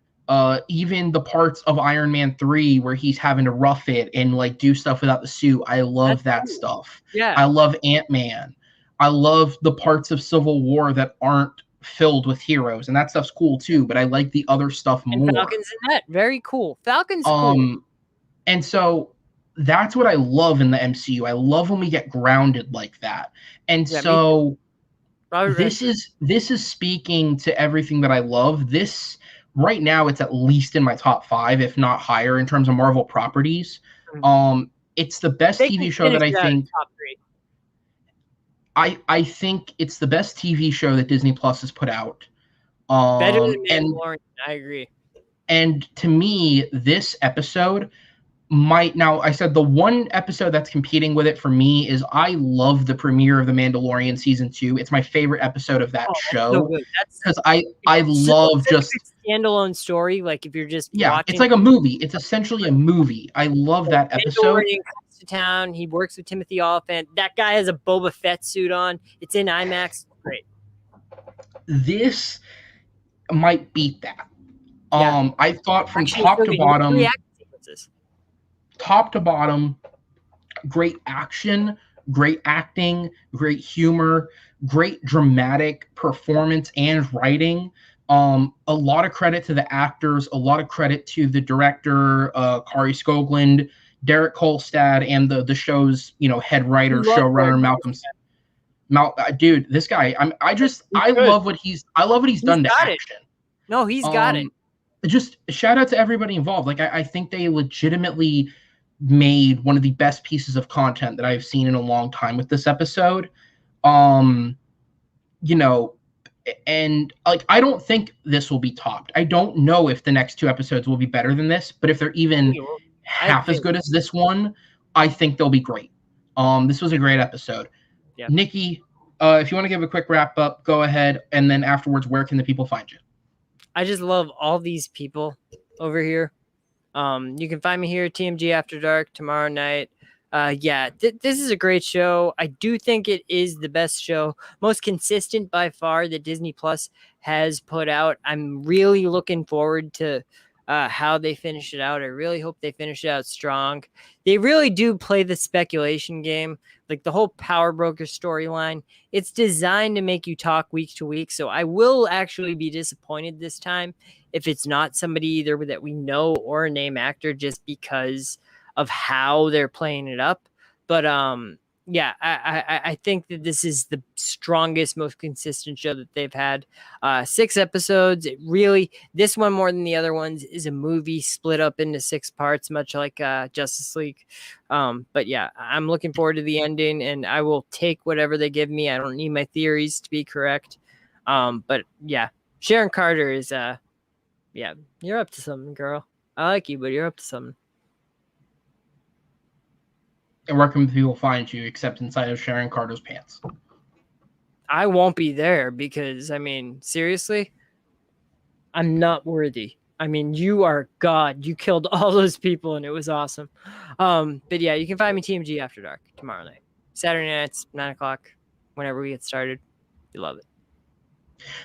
even the parts of Iron Man 3 where he's having to rough it and like do stuff without the suit. I love that stuff. Yeah. I love Ant-Man. I love the parts of Civil War that aren't filled with heroes, and that stuff's cool too, but I like the other stuff more. Falcon's in that. Very cool. Falcon's cool. And so that's what I love in the MCU. I love when we get grounded like that. And so this is speaking to everything that I love. This right now it's at least in my top 5, if not higher, in terms of Marvel properties. It's the best TV show that I think top 3. I think it's the best TV show that Disney Plus has put out. Better than Mandalorian, I agree. And to me, this episode now I said the one episode that's competing with it for me is I love the premiere of The Mandalorian season 2. It's my favorite episode of that show because I love just a standalone story. Like if you're just watching, it's like a movie. It's essentially a movie. I love that episode. To town. He works with Timothy Olyphant. That guy has a Boba Fett suit on. It's in IMAX. Great. This might beat that. I thought from top to bottom, great action, great acting, great humor, great dramatic performance and writing. A lot of credit to the actors, a lot of credit to the director, Kari Skoglund, Derek Kolstad, and the show's head writer, showrunner Malcolm. Dude, this guy, I love what he's done to action. No, he's got it. Just shout out to everybody involved. Like I think they legitimately made one of the best pieces of content that I've seen in a long time with this episode. And like I don't think this will be topped. I don't know if the next 2 episodes will be better than this, but if they're even half as good as this one, I think they'll be great. This was a great episode. Yeah. Nikki, if you want to give a quick wrap up, go ahead. And then afterwards, where can the people find you? I just love all these people over here. You can find me here at TMG After Dark tomorrow night. Yeah, this is a great show. I do think it is the best show, most consistent by far that Disney Plus has put out. I'm really looking forward to how they finish it out. I really hope they finish it out strong. They really do play the speculation game, like the whole Power Broker storyline. It's designed to make you talk week to week. So I will actually be disappointed this time if it's not somebody either that we know or a name actor, just because of how they're playing it up. But yeah, I think that this is the strongest, most consistent show that they've had. 6 episodes. It really, this one more than the other ones is a movie split up into 6 parts, much like Justice League. But yeah, I'm looking forward to the ending, and I will take whatever they give me. I don't need my theories to be correct. But yeah, Sharon Carter is yeah, you're up to something, girl. I like you, but you're up to something. And where can people find you except inside of Sharon Carter's pants? I won't be there because, I mean, seriously, I'm not worthy. I mean, you are God. You killed all those people, and it was awesome. But yeah, you can find me TMG After Dark tomorrow night. Saturday nights, 9 o'clock, whenever we get started. You love it.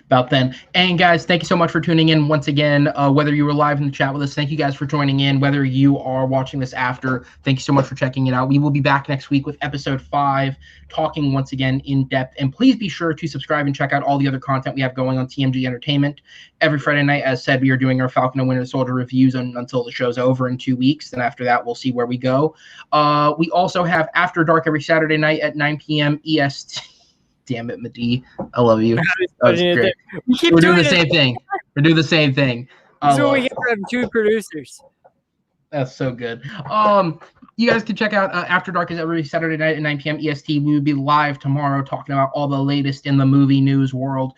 About then. And guys, thank you so much for tuning in once again. Whether you were live in the chat with us, thank you guys for joining in. Whether you are watching this after, thank you so much for checking it out. We will be back next week with episode 5, talking once again in depth. And please be sure to subscribe and check out all the other content we have going on TMG Entertainment. Every Friday night, as said, we are doing our Falcon and Winter Soldier reviews until the show's over in 2 weeks. And after that, we'll see where we go. We also have After Dark every Saturday night at 9 p.m. EST. Damn it, Madi. I love you. We're doing the same thing. We're doing the same thing. So we get from 2 producers. That's so good. You guys can check out After Dark is every Saturday night at 9 p.m. EST. We will be live tomorrow talking about all the latest in the movie news world.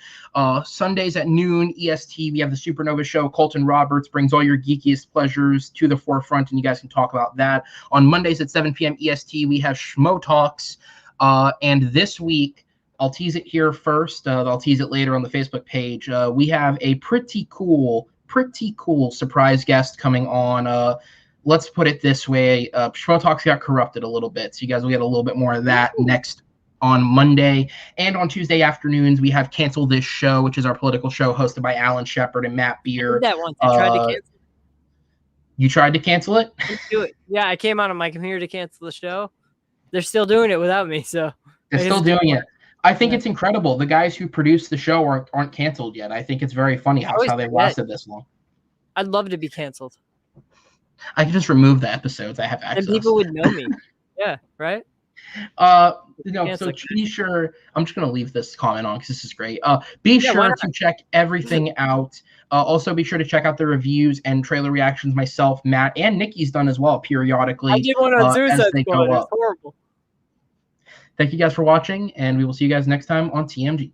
Sundays at noon EST, we have the Supernova Show. Colton Roberts brings all your geekiest pleasures to the forefront, and you guys can talk about that. On Mondays at 7 p.m. EST, we have Schmo Talks. And this week, I'll tease it here first. I'll tease it later on the Facebook page. We have a pretty cool surprise guest coming on. Let's put it this way. Schmo Talks got corrupted a little bit, so you guys will get a little bit more of that next on Monday. And on Tuesday afternoons, we have Cancel This Show, which is our political show hosted by Alan Shepard and Matt Beer. That one. I tried to cancel it. You tried to cancel it? Do it. Yeah, I came out on my computer to cancel the show. They're still doing it without me, so. They're still doing it. I think it's incredible. The guys who produced the show aren't canceled yet. I think it's very funny how they've lasted this long. I'd love to be canceled. I could just remove the episodes. I have access. And people would know me. Yeah, right? So be sure. I'm just going to leave this comment on because this is great. Be sure to check everything out. Also, be sure to check out the reviews and trailer reactions myself, Matt, and Nikki's done as well periodically. I did one on Suicide Squad. It's horrible. Thank you guys for watching, and we will see you guys next time on TMG.